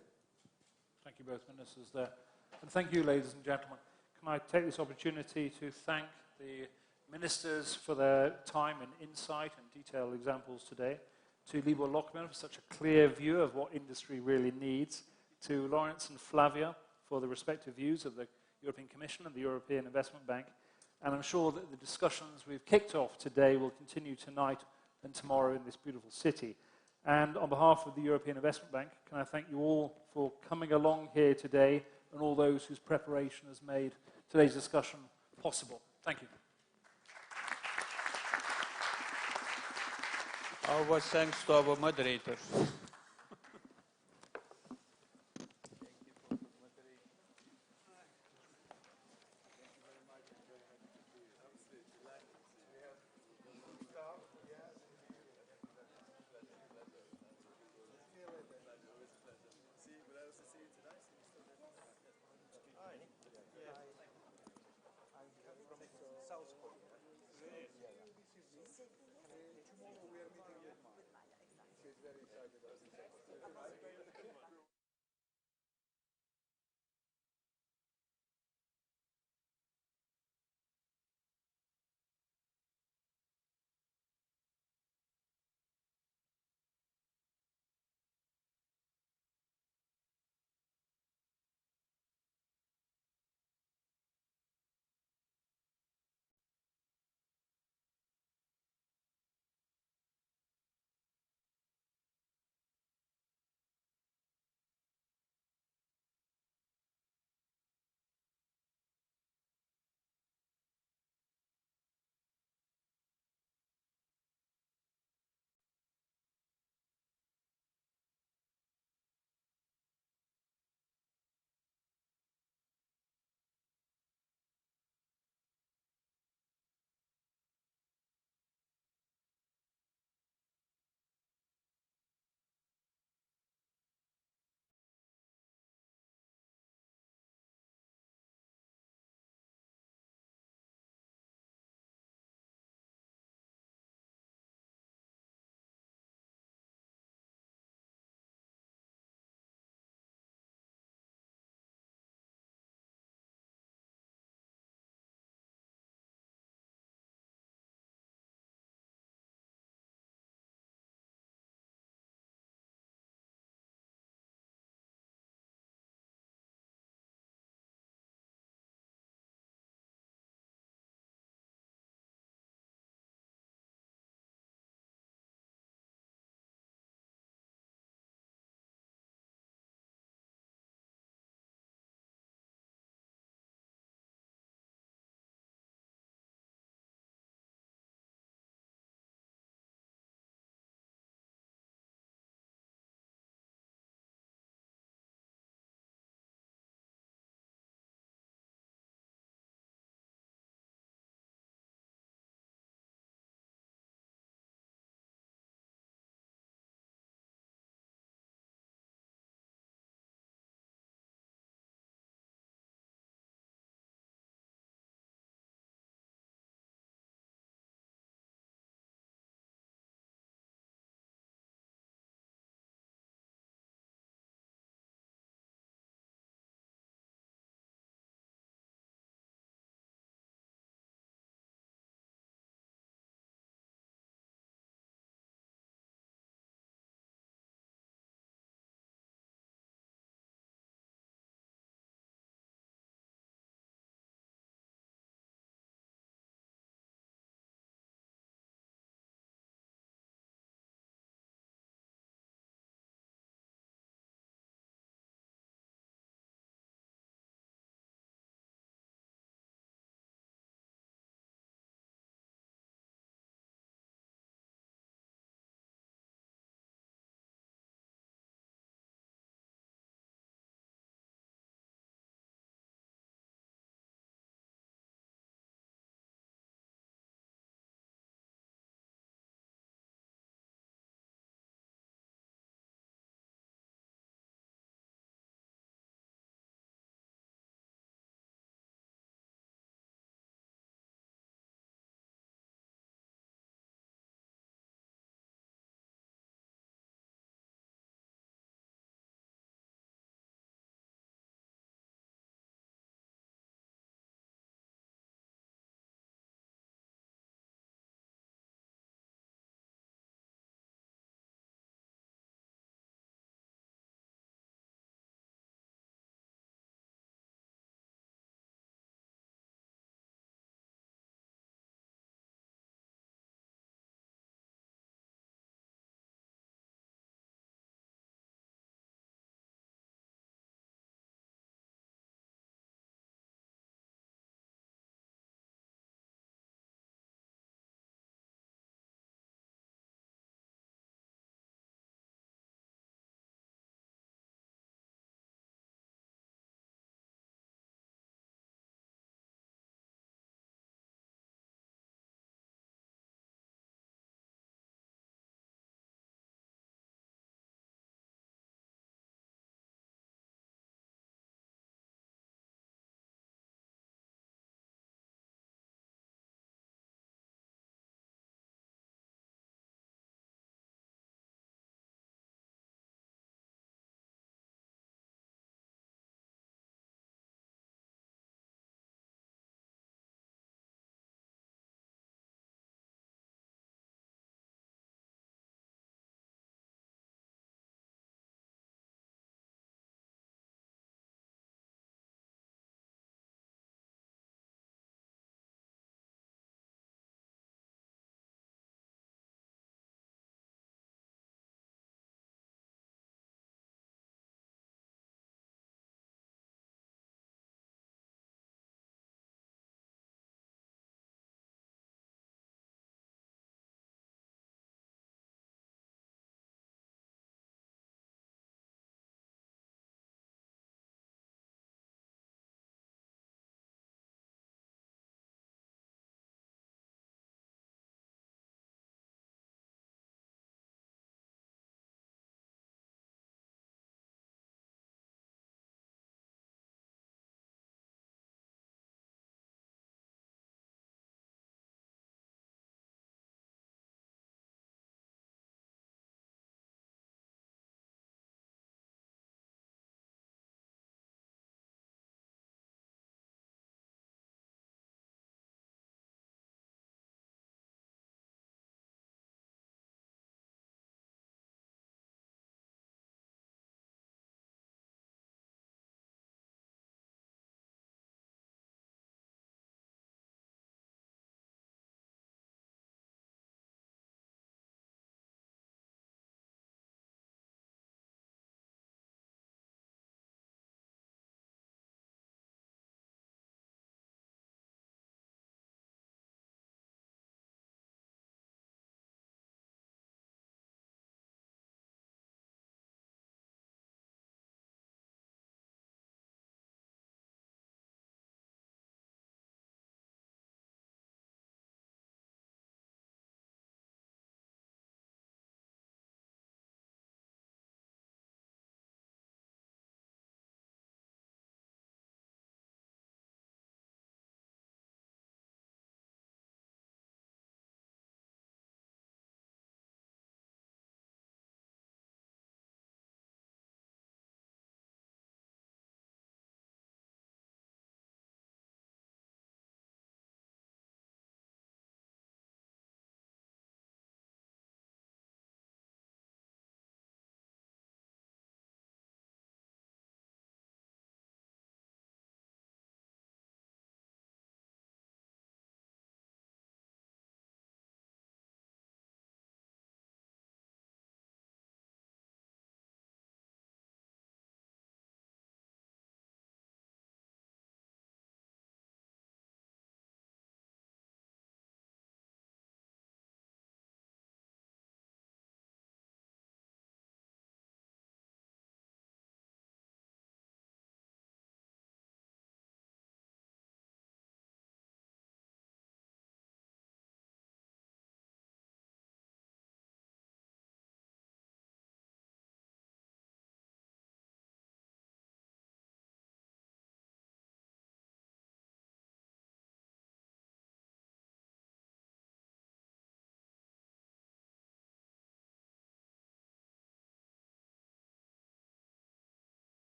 Thank you both ministers there. And thank you, ladies and gentlemen. Can I take this opportunity to thank the ministers for their time and insight and detailed examples today, to Libor Lochman for such a clear view of what industry really needs, to Lawrence and Flavia for the respective views of the European Commission and the European Investment Bank. And I'm sure that the discussions we've kicked off today will continue tonight and tomorrow in this beautiful city. And on behalf of the European Investment Bank, can I thank you all for coming along here today and all those whose preparation has made today's discussion possible. Thank you. Our thanks to our moderators.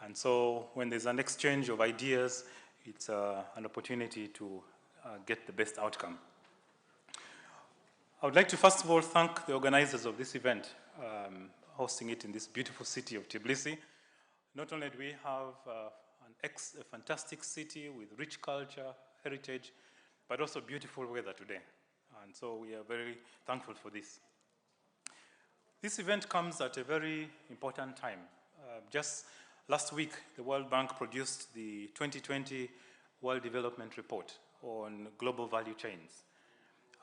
And so when there's an exchange of ideas, it's an opportunity to get the best outcome. I would like to first of all thank the organizers of this event, hosting it in this beautiful city of Tbilisi. Not only do we have a fantastic city with rich culture, heritage, but also beautiful weather today. And so we are very thankful for this. This event comes at a very important time. Just last week, the World Bank produced the 2020 World Development Report on global value chains.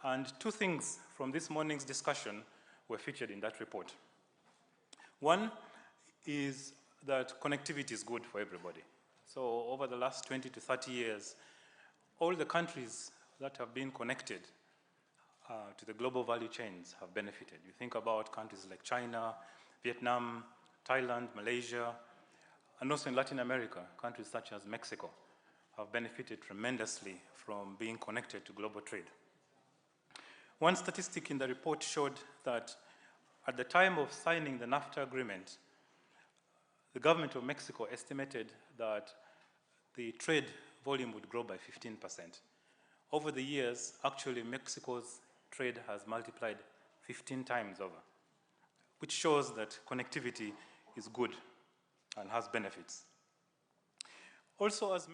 And two things from this morning's discussion were featured in that report. One is that connectivity is good for everybody. So over the last 20 to 30 years, all the countries that have been connected to the global value chains have benefited. You think about countries like China, Vietnam, Thailand, Malaysia, and also in Latin America, countries such as Mexico have benefited tremendously from being connected to global trade. One statistic in the report showed that at the time of signing the NAFTA agreement, the government of Mexico estimated that the trade volume would grow by 15%. Over the years, actually, Mexico's trade has multiplied 15 times over, which shows that connectivity is good and has benefits. Also, as